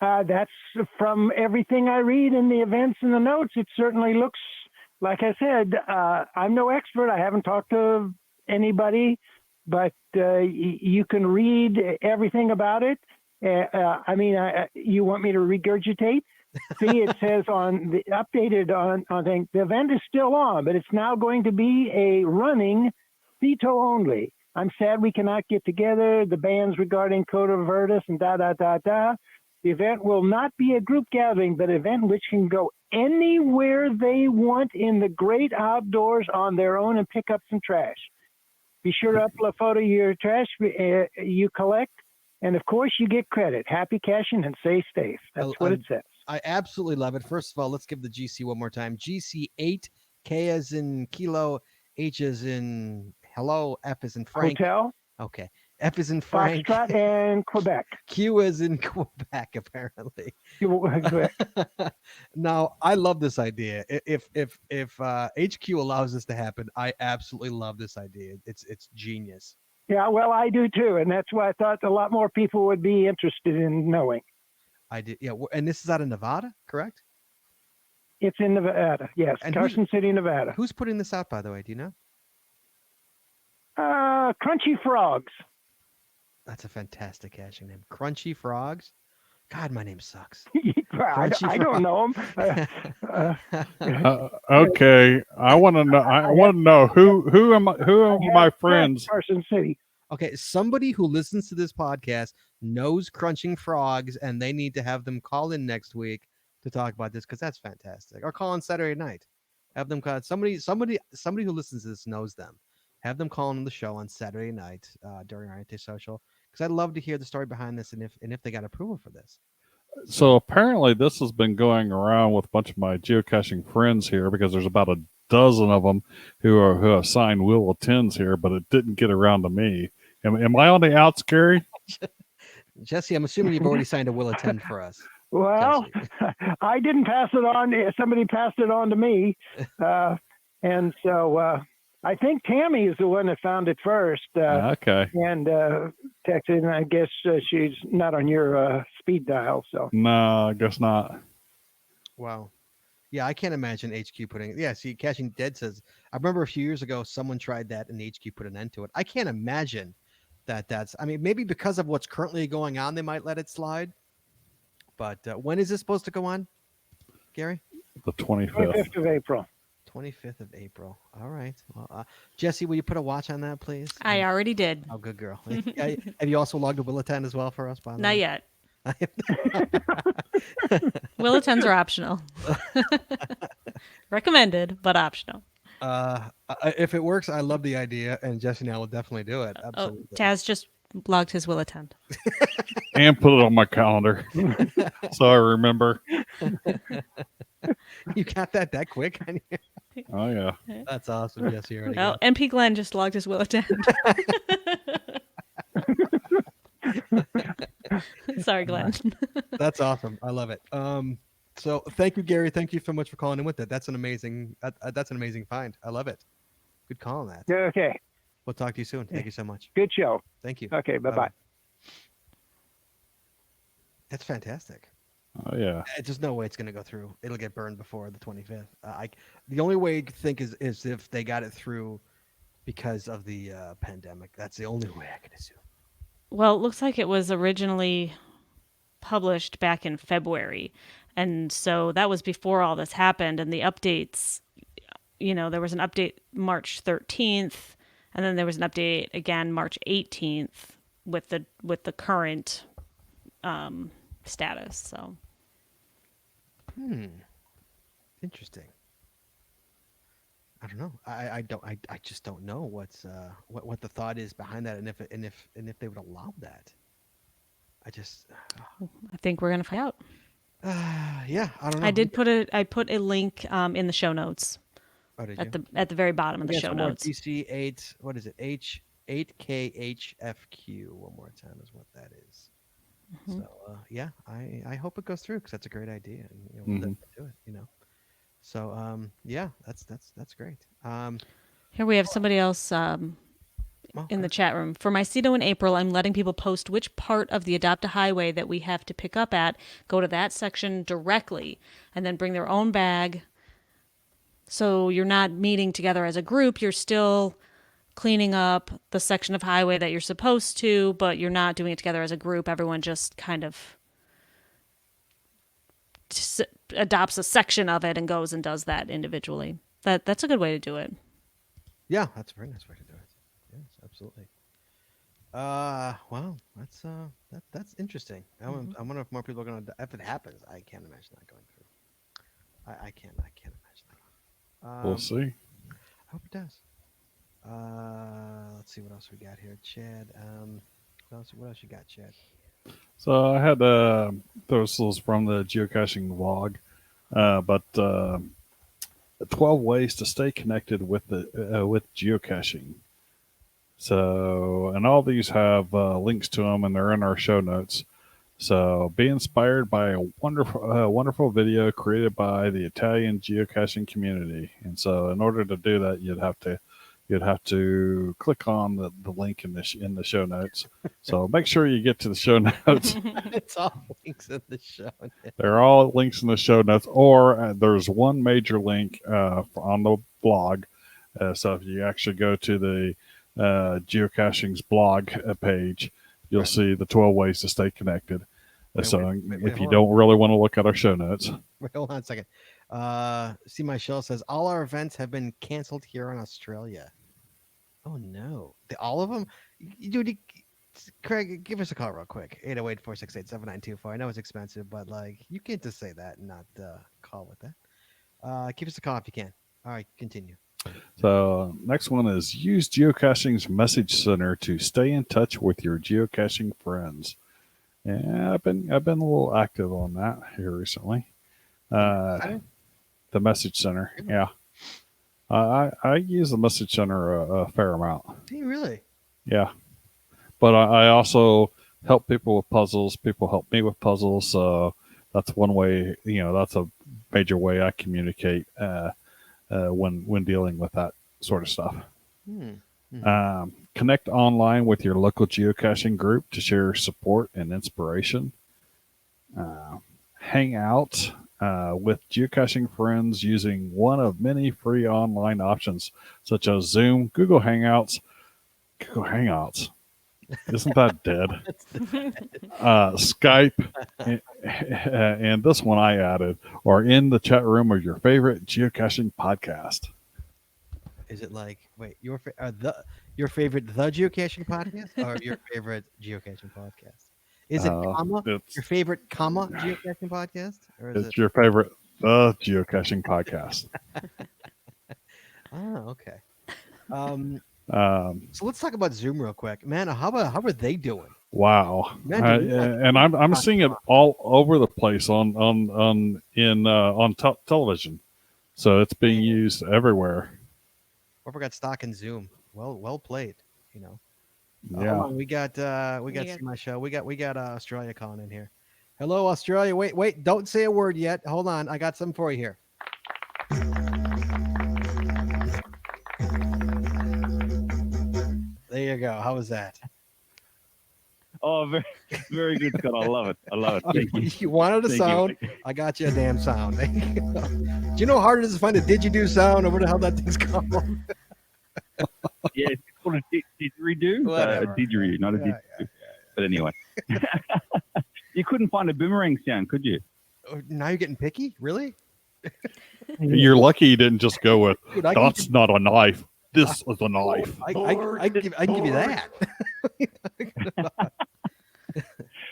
That's from everything I read in the events and the notes. It certainly looks, like I said, I'm no expert. I haven't talked to anybody, but you can read everything about it. You want me to regurgitate? See, it says on the updated on thing, the event is still on, but it's now going to be a running CETO only. I'm sad we cannot get together. The bans regarding Code of Virtus and da. The event will not be a group gathering, but an event which can go anywhere they want in the great outdoors on their own and pick up some trash. Be sure to upload a photo of your trash you collect, and of course you get credit. Happy cashing and stay safe. That's what it says. I absolutely love it. First of all, let's give the GC one more time. GC8, K as in kilo, H as in hello, F as in Frank. Hotel, Okay. F is in Frank. Foxtrot, and Quebec. Q is in Quebec, apparently. Quebec. Now, I love this idea. If HQ allows this to happen, I absolutely love this idea. It's genius. Yeah, well, I do too, and that's why I thought a lot more people would be interested in knowing. I did. Yeah, and this is out of Nevada, correct? It's in Nevada. Yes, And Carson City, Nevada. Who's putting this out, by the way? Do you know? Crunchy Frogs. That's a fantastic caching name. Crunchy Frogs. God, my name sucks. I don't know them. Okay, I want to know. I want to know who am I? Who are my friends? Carson City. Okay, somebody who listens to this podcast knows Crunching Frogs, and they need to have them call in next week to talk about this, because that's fantastic. Or call on Saturday night. Have them call somebody who listens to this knows them. Have them call on the show on Saturday night during our antisocial, because I'd love to hear the story behind this, and if they got approval for this. So apparently, this has been going around with a bunch of my geocaching friends here, because there's about a dozen of them who have signed Will of Tens here, but it didn't get around to me. Am I on the outs, Gary? Jesse, I'm assuming you've already signed a Will of 10 for us. Well, I didn't pass it on. Somebody passed it on to me. And so I think Tammy is the one that found it first. Okay. And texted, and I guess she's not on your speed dial. So No, I guess not. Wow. Yeah, I can't imagine HQ putting it. Yeah, see, Caching Dead says, I remember a few years ago, someone tried that and HQ put an end to it. I can't imagine I mean, maybe because of what's currently going on, they might let it slide. But when is this supposed to go on, Gary? The 25th. 25th of April. 25th of April. All right. Well, Jesse, will you put a watch on that, please? I already did. Oh, good girl. Have you also logged a Will of 10 as well for us, by the Not way? yet. Will of Tens are optional. Recommended, but optional. If it works, I love the idea, and Jesse and I will definitely do it. Oh, Absolutely. Taz just logged his Will of Ten. And put it on my calendar so I remember. You got that quick? Oh, yeah. That's awesome, Jesse. You already Oh, got MP Glenn just logged his Will of Ten. Sorry, Glenn. That's awesome. I love it. So thank you, Gary. Thank you so much for calling in with that. That's an amazing find. I love it. Good call on that. Okay. We'll talk to you soon. Thank you so much. Good show. Thank you. Okay. Bye bye. That's fantastic. Oh yeah. There's no way it's going to go through. It'll get burned before the 25th. The only way I could think is if they got it through because of the pandemic. That's the only way I could assume. Well, it looks like it was originally published back in February. And so that was before all this happened. And the updates, there was an update March 13th, and then there was an update again March 18th with the current status. So Interesting. I don't know. I just don't know what's what the thought is behind that, and if they would allow that. I just I think we're gonna find out. yeah, I don't know. I put a link in the show notes Oh, did at you? the very bottom of the Yeah, show some more notes. GC8. What is it? H8KHFQ. One more time is what that is. Mm-hmm. So yeah, I hope it goes through because that's a great idea, and we'll Mm-hmm. definitely do it. So yeah, that's great. Here we have somebody else in the chat room. For my CETO in April, I'm letting people post which part of the Adopt a Highway that we have to pick up at, go to that section directly, and then bring their own bag. So you're not meeting together as a group. You're still cleaning up the section of highway that you're supposed to, but you're not doing it together as a group. Everyone just kind of adopts a section of it and goes and does that individually. That's a good way to do it. Yeah, that's a very nice way to do it. Yes, absolutely. Wow, that's interesting. I wonder if more people are gonna. If it happens, I can't imagine that going through. I can't imagine that. We'll see. I hope it does. Let's see what else we got here, Chad. What else you got, Chad? So I had this was from the geocaching vlog, but 12 ways to stay connected with with geocaching. So, and all these have links to them, and they're in our show notes. So, be inspired by a wonderful video created by the Italian geocaching community. And so, in order to do that, you'd have to click on the link in the show notes. So make sure you get to the show notes. It's all links in the show. They're all links in the show notes, or there's one major link on the blog. So if you actually go to the geocaching's blog page, you'll see the 12 ways to stay connected. If you don't really want to look at our show notes. Wait, hold on a second. See, my shell says all our events have been canceled here in Australia. Oh no, all of them, dude. Craig, give us a call real quick. 808-468-7924. I know it's expensive, but you can't just say that and not call with that. Give us a call if you can. All right, continue. So next one is use geocaching's message center to stay in touch with your geocaching friends. Yeah, I've been a little active on that here recently. The message center, yeah. I use the message center a fair amount. Do you really? Yeah, but I also help people with puzzles. People help me with puzzles. So that's one way. That's a major way I communicate when dealing with that sort of stuff. Connect online with your local geocaching group to share support and inspiration. Hang out with geocaching friends using one of many free online options such as Zoom, Google Hangouts. Isn't that dead? Skype, and this one I added, or in the chat room of your favorite geocaching podcast. Is it your favorite the geocaching podcast or your favorite geocaching podcast? Is it your favorite geocaching podcast, or is it's your favorite the geocaching podcast? Oh, okay. So let's talk about Zoom real quick, man. How are they doing? Wow, Man, and I'm seeing it all over the place on television, so it's being used everywhere. Whoever got stock in Zoom, well played. Yeah, we got see my show. We got Australia calling in here. Hello, Australia. Wait. Don't say a word yet. Hold on. I got something for you here. There you go. How was that? Oh, very, very good, Scott. I love it. I love it. Thank you. You wanted a Thank you, sound. Mike. I got you a damn sound. There you go. Do you know how hard it is to find a didgeridoo sound or what the hell that thing's called? Yeah, it's called a didgeridoo. Whatever. A didgeridoo, not a Yeah, didgeridoo. But anyway, you couldn't find a boomerang sound, could you? Oh, now you're getting picky? Really? You're lucky you didn't just go with, Dude, I can that's give- not a knife. This is a knife. I can give you that.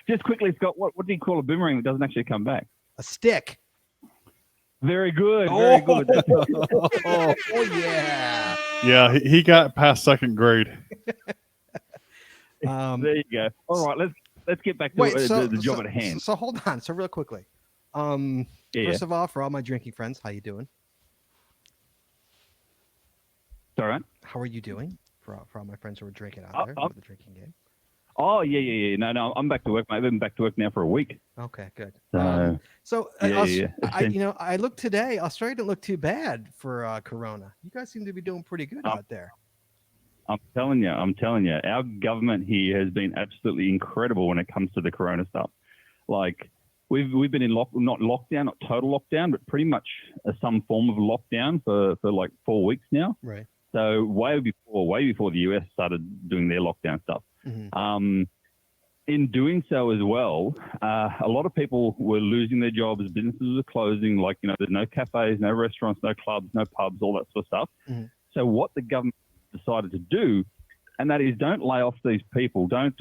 Just quickly, Scott, what do you call a boomerang that doesn't actually come back? A stick. Very good. Very good. Oh, yeah. Yeah, he got past second grade. There you go. All right, let's get back to the job at hand. So hold on. So real quickly. First of all, for all my drinking friends, how you doing? It's all right. How are you doing? For all my friends who are drinking out there, for the drinking game. Oh, yeah. No, I'm back to work, mate. I've been back to work now for a week. Okay, good. So, yeah. I looked today. Australia didn't look too bad for Corona. You guys seem to be doing pretty good out there. I'm telling you, our government here has been absolutely incredible when it comes to the Corona stuff. Like, we've been in not lockdown, not total lockdown, but pretty much some form of lockdown for like 4 weeks now. Right. So way before the US started doing their lockdown stuff. Mm-hmm. In doing so as well, a lot of people were losing their jobs. Businesses were closing. Like, there's no cafes, no restaurants, no clubs, no pubs, all that sort of stuff. Mm-hmm. So what the government decided to do, and that is, don't lay off these people. Don't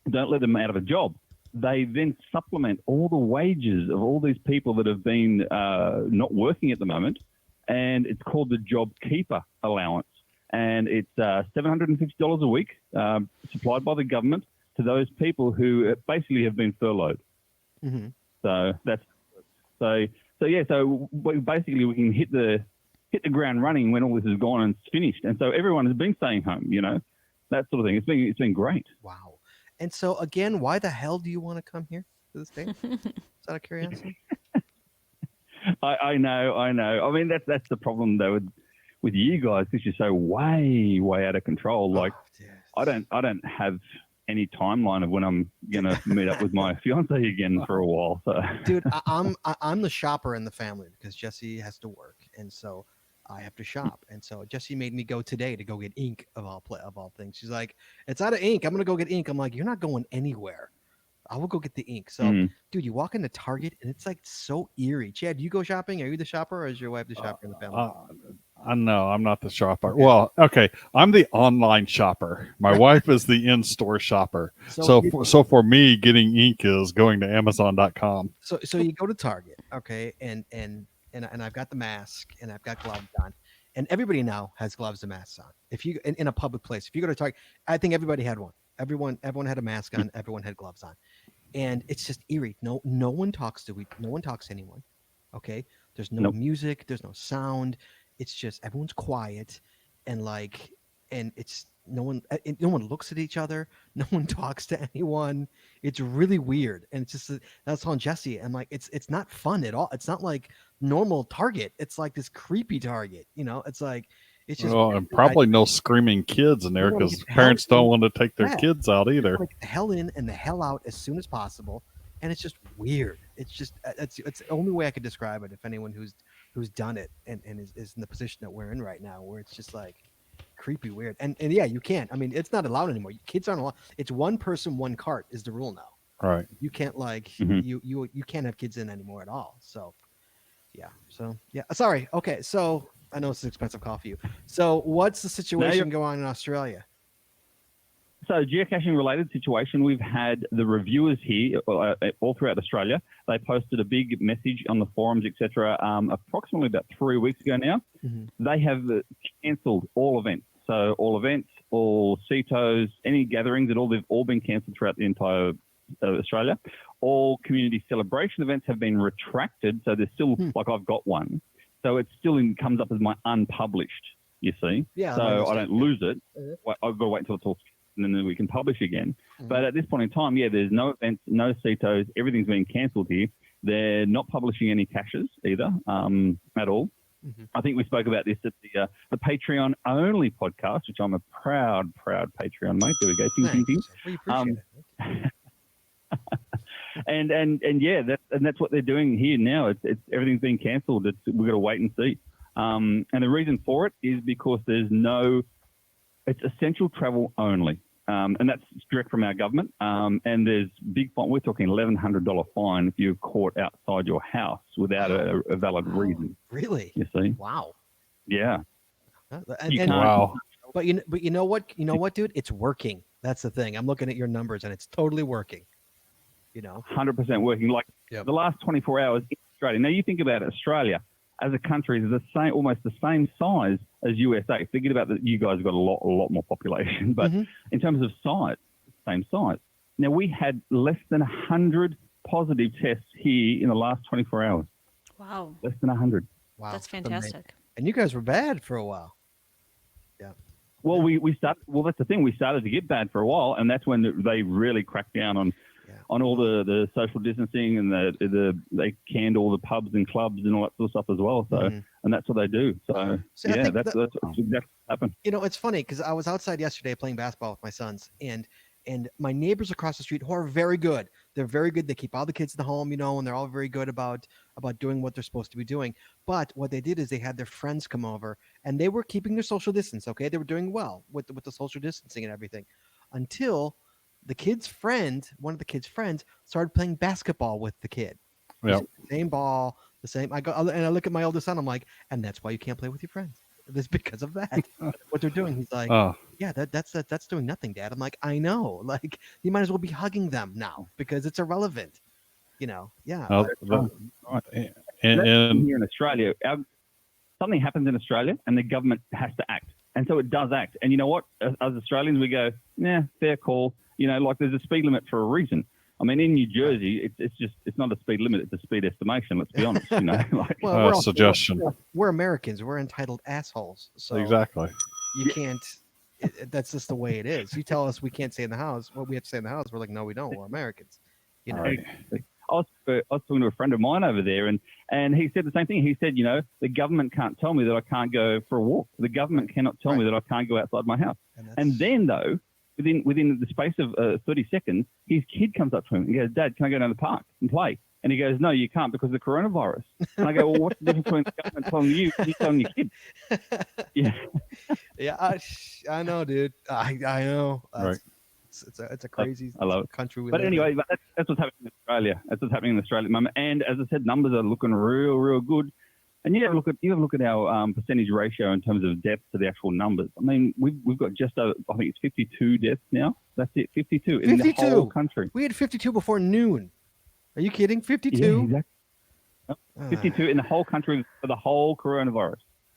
let them out of a job. They then supplement all the wages of all these people that have been not working at the moment, and it's called the Job Keeper Allowance. And it's $750 a week supplied by the government to those people who basically have been furloughed. Mm-hmm. So basically we can hit the ground running when all this is gone and it's finished. And so everyone has been staying home, that sort of thing. It's been great. Wow. And so again, why the hell do you want to come here to the States? Is that a curiosity? I know. I mean, that's the problem though with you guys, because you're so way out of control. Like, I don't have any timeline of when I'm gonna meet up with my fiance again for a while. So, dude, I'm the shopper in the family because Jesse has to work, and so I have to shop. And so Jesse made me go today to go get ink of all things. She's like, "It's out of ink. I'm gonna go get ink." I'm like, "You're not going anywhere. I will go get the ink." So, dude, you walk into Target and it's like so eerie. Chad, do you go shopping? Are you the shopper, or is your wife the shopper in the family? No, I'm not the shopper. Okay. Well, okay, I'm the online shopper. My wife is the in-store shopper. So for me, getting ink is going to Amazon.com. So you go to Target, okay, and I've got the mask and I've got gloves on, and everybody now has gloves and masks on. If you in a public place, if you go to Target, I think everybody had one. Everyone had a mask on. Everyone had gloves on, and it's just eerie. No one talks to anyone. Okay, there's no music. There's no sound. It's just everyone's quiet, and it's no one looks at each other. No one talks to anyone. It's really weird, and it's just that's on Jesse. And like it's not fun at all. It's not like normal Target. It's like this creepy Target. It's like. It's just and probably no screaming kids in there because parents don't want to take their kids out either. Like the hell in and the hell out as soon as possible, and it's just weird. It's just it's the only way I could describe it. If anyone who's done it and is in the position that we're in right now, where it's just like creepy, weird, and yeah, you can't. I mean, it's not allowed anymore. Kids aren't allowed. It's one person, one cart is the rule now. Right. You can't you can't have kids in anymore at all. So yeah. Sorry. Okay. So. I know it's an expensive call for you. So what's the situation going on in Australia? So geocaching related situation, we've had the reviewers here all throughout Australia. They posted a big message on the forums, etc. Approximately about 3 weeks ago now. Mm-hmm. They have cancelled all events. So all events, all CETOs, any gatherings they've all been cancelled throughout the entire Australia. All community celebration events have been retracted. So there's still, like I've got one. So it still comes up as my unpublished, you see. Yeah. So I don't lose it. I've got to wait until it's all, and then we can publish again. But at this point in time, there's no events, no CETOs. Everything's been cancelled here. They're not publishing any caches either at all. I think we spoke about this at the Patreon only podcast, which I'm a proud Patreon mate. There we go. Ting, ting, ting. We appreciate it. and that's what they're doing here now. It's everything's been cancelled. We've got to wait and see. And the reason for it is because it's essential travel only. And that's direct from our government. And there's big fine. We're talking $1,100 fine if you're caught outside your house without a valid reason. Really? You see? Wow. Yeah. Wow. But you know what? You know what, dude? It's working. That's the thing. I'm looking at your numbers, and it's totally working. 100% working. Like the last 24 hours in Australia. Now you think about it, Australia as a country is almost the same size as USA. Forget about that. You guys have got a lot more population, but in terms of size, same size. Now we had less than 100 positive tests here in the last 24 hours. Wow. Less than 100. Wow. That's fantastic. And you guys were bad for a while. Yeah. Well, we started. Well, that's the thing. We started to get bad for a while, and that's when they really cracked down on all the social distancing, and they canned all the pubs and clubs and all that sort of stuff as well. So, and that's what they do. So, that's exactly what happened. It's funny because I was outside yesterday playing basketball with my sons, and my neighbors across the street who are very good. They're very good. They keep all the kids in the home, and they're all very good about doing what they're supposed to be doing. But what they did is they had their friends come over, and they were keeping their social distance. Okay, they were doing well with the social distancing and everything, until one of the kid's friends, started playing basketball with the kid. Yep. Same ball, the same. I look at my oldest son. I'm like, and that's why you can't play with your friends. It's because of that. What they're doing. He's like, yeah, that's doing nothing, Dad. I'm like, I know. Like, you might as well be hugging them now because it's irrelevant. Yeah. And here in Australia, something happens in Australia, and the government has to act, and so it does act. And you know what? As Australians, we go, fair call. Like there's a speed limit for a reason. I mean, in New Jersey, it's not a speed limit; it's a speed estimation. Let's be honest. Well, suggestion. We're Americans. We're entitled assholes. So exactly. You can't. That's just the way it is. You tell us we can't stay in the house. Well, we have to stay in the house. We're like, no, we don't. We're Americans. I was talking to a friend of mine over there, and he said the same thing. He said, the government can't tell me that I can't go for a walk. The government cannot tell me that I can't go outside my house. And then, though, within the space of 30 seconds, his kid comes up to him and goes, Dad, can I go down to the park and play? And he goes, no, you can't because of the coronavirus. And I go, well, what's the difference between the government telling you and you telling your kid? Yeah, I know, dude. I know. Right. It's a crazy country. But anyway, that's what's happening in Australia. That's what's happening in Australia at the moment. And as I said, numbers are looking real good. And you have a look at our percentage ratio in terms of deaths to the actual numbers. I mean, we've got just over, I think it's 52 deaths now. That's it, 52 in the whole country. We had 52 before noon. Are you kidding? 52? Yeah, exactly. 52 in the whole country for the whole coronavirus.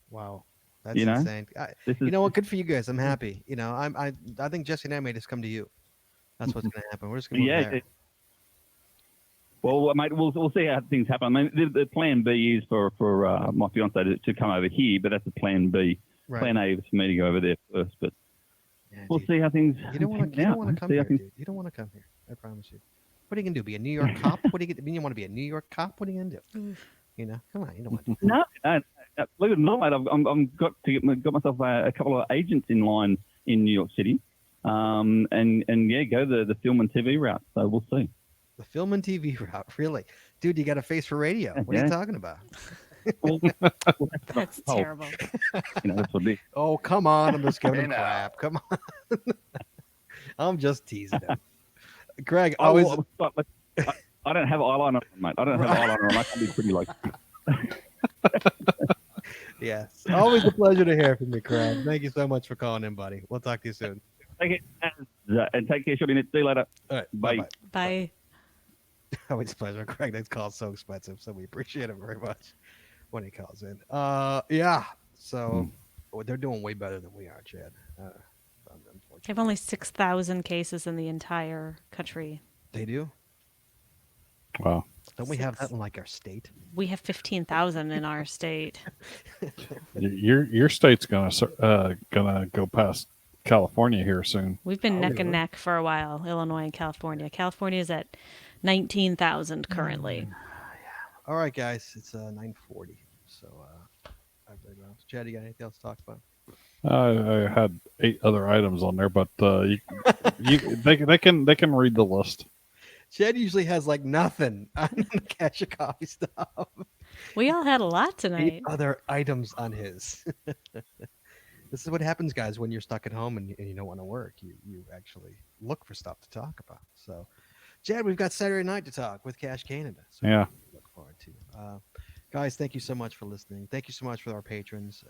Wow. That's insane. You know what? Good for you guys. I'm happy. I think Jesse and I may just come to you. That's what's going to happen. We're just going to move there. Well, mate, we'll see how things happen. I mean, the plan B is for my fiance to come over here, but that's a plan B. Right. Plan A is for me to go over there first, but we'll see how things. You don't want to come here, dude. You don't want to come here. I promise you. What are you gonna do? Be a New York cop? What do you want to be a New York cop? What are you gonna do? Come on, you don't want to. No. Believe it or not, mate, I've got myself a couple of agents in line in New York City, and go the film and TV route. So we'll see. The film and TV route, really, dude. You got a face for radio. What are you talking about? That's terrible. That's what it is. Oh, come on! I'm just giving him crap. Come on. I'm just teasing him. Greg, I don't have eyeliner on, mate. I don't have eyeliner on. I can be pretty like. Yes, always a pleasure to hear from you, Craig. Thank you so much for calling in, buddy. We'll talk to you soon. Take it and take care, Shorty. See you later. All right, bye. Bye. Always a pleasure, Craig. That call's so expensive, so we appreciate it very much when he calls in. So they're doing way better than we are, Chad. They have only 6,000 cases in the entire country. They do? Wow. Don't we have that in like our state? We have 15,000 in our state. Your state's gonna go past California here soon. We've been neck and really? neck for a while, Illinois and California. California is at 19,000 currently. All right, guys, it's 9:40. So I better go. Chad, you got anything else to talk about? I had 8 other items on there, but they can read the list. Chad usually has like nothing on the cache of coffee stuff. We all had a lot 8 tonight. other items on his. This is what happens, guys, when you're stuck at home and you don't want to work. You actually look for stuff to talk about. So, Chad, we've got Saturday night to talk with Cache Canada. So Yeah. look forward to. Guys, thank you so much for listening. Thank you so much for our patrons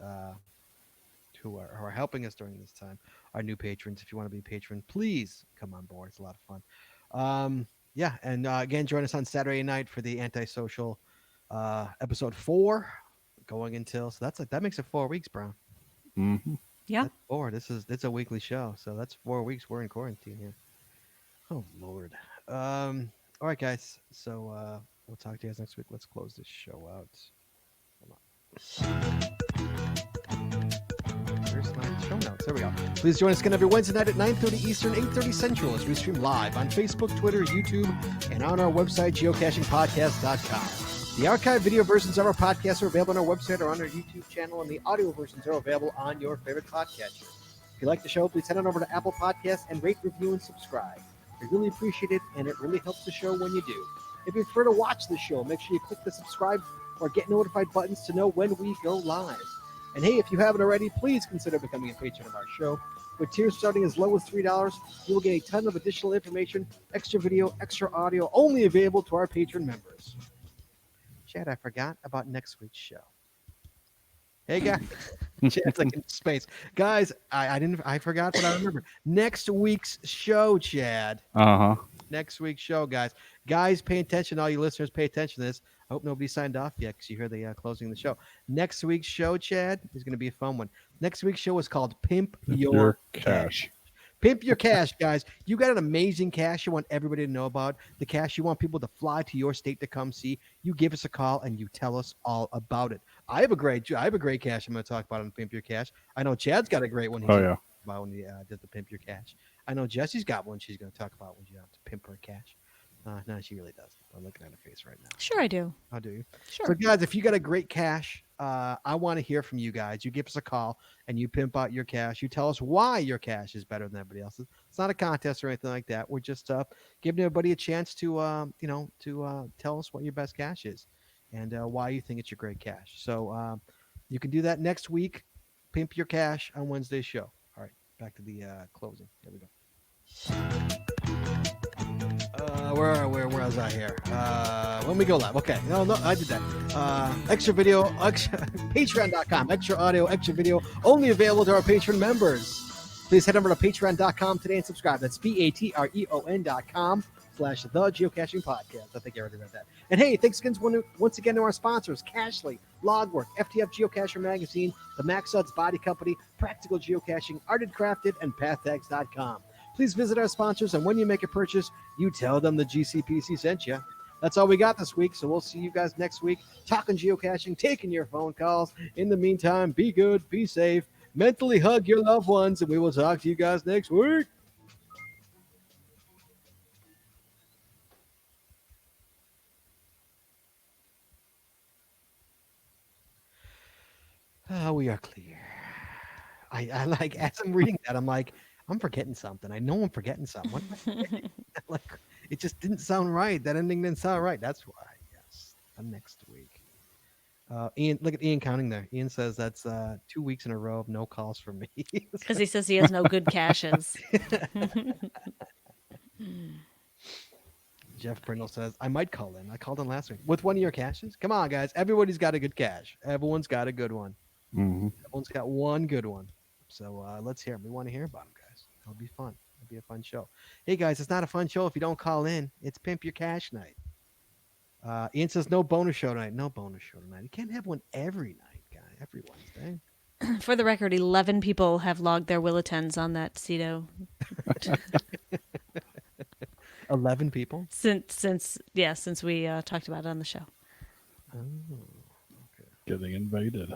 who are helping us during this time. Our new patrons, if you want to be a patron, please come on board. It's a lot of fun. Yeah, and again, join us on Saturday night for the Antisocial episode 4, going until that makes it 4 weeks, Brown. Mm-hmm. Yeah. That's 4. It's a weekly show, so that's 4 weeks. We're in quarantine here. Oh Lord. All right, guys. So we'll talk to you guys next week. Let's close this show out. Hold on. Where's my show notes? There we go. Please join us again every Wednesday night at 9:30 Eastern, 8:30 Central as we stream live on Facebook, Twitter, YouTube, and on our website, geocachingpodcast.com. The archived video versions of our podcasts are available on our website or on our YouTube channel, and the audio versions are available on your favorite podcatcher. If you like the show, please head on over to Apple Podcasts and rate, review, and subscribe. We really appreciate it, and it really helps the show when you do. If you prefer to watch the show, make sure you click the subscribe or get notified buttons to know when we go live. And hey, if you haven't already, please consider becoming a patron of our show. With tiers starting as low as $3, you will get a ton of additional information, extra video, extra audio, only available to our patron members. Chad, I forgot about next week's show. Hey, guys. Chad's like in space. Guys, I forgot, but I remember. Next week's show, Chad. Uh-huh. Next week's show, guys. Guys, pay attention. All you listeners, pay attention to this. I hope nobody signed off yet because you hear the closing of the show. Next week's show, Chad, is going to be a fun one. Next week's show is called Pimp Your Cache. Pimp your cache, guys. You got an amazing cache you want everybody to know about. The cache you want people to fly to your state to come see. You give us a call and you tell us all about it. I have a great cache I'm going to talk about on Pimp Your Cache. I know Chad's got a great one. About when he did the Pimp Your Cache. I know Jesse's got one she's going to talk about when you have to pimp her cache. No, she really doesn't. I'm looking at her face right now. Sure, I do. How do you? Sure. So, guys, if you got a great cache, I want to hear from you guys. You give us a call and you pimp out your cache. You tell us why your cache is better than everybody else's. It's not a contest or anything like that. We're just giving everybody a chance to, tell us what your best cache is and why you think it's your great cache. So you can do that next week. Pimp your cache on Wednesday's show. All right, back to the closing. Here we go. Where was I here? When we go live. Okay. No, I did that. Extra video, patreon.com. Extra audio, extra video, only available to our patron members. Please head over to patreon.com today and subscribe. That's patreon.com/the Geocaching Podcast. I think I already read that. And hey, thanks again once again to our sponsors, Cachly, Logwork, FTF Geocacher Magazine, the Max Suds Body Company, Practical Geocaching, Arted Crafted, and PathTags.com. Please visit our sponsors, and when you make a purchase, you tell them the GCPC sent you. That's all we got this week, so we'll see you guys next week talking geocaching, taking your phone calls. In the meantime, be good, be safe, mentally hug your loved ones, and we will talk to you guys next week. We are clear. I like, as I'm reading that, I'm like, I'm forgetting something. I know I'm forgetting something. What am I forgetting? Like, it just didn't sound right. That ending didn't sound right. That's why. Yes. Next week. Ian, look at Ian counting there. Ian says that's 2 weeks in a row of no calls from me. Because he says he has no good caches. Jeff Brindle says, I might call in. I called in last week. With one of your caches? Come on, guys. Everybody's got a good cache. Everyone's got a good one. Mm-hmm. Everyone's got one good one. So let's hear them. We want to hear about them, guys. It'll be fun. It'll be a fun show. Hey, guys, it's not a fun show if you don't call in. It's Pimp Your Cache night. Ian says no bonus show tonight. No bonus show tonight. You can't have one every night, guy. Every Wednesday. For the record, 11 people have logged their Willetens on that Cedo. 11 people? Since we talked about it on the show. Oh, okay. Getting invaded.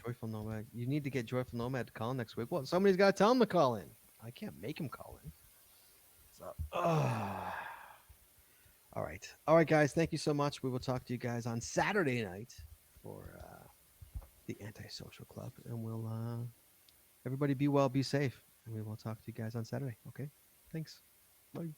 Joyful nomad you need to get Joyful Nomad to call in next week. Well, somebody's got to tell him to call in. I can't make him call in. So, all right, guys. Thank you so much. We will talk to you guys on Saturday night for the Antisocial Club, and we'll everybody be well, be safe, and we will talk to you guys on Saturday. Okay, thanks. Bye.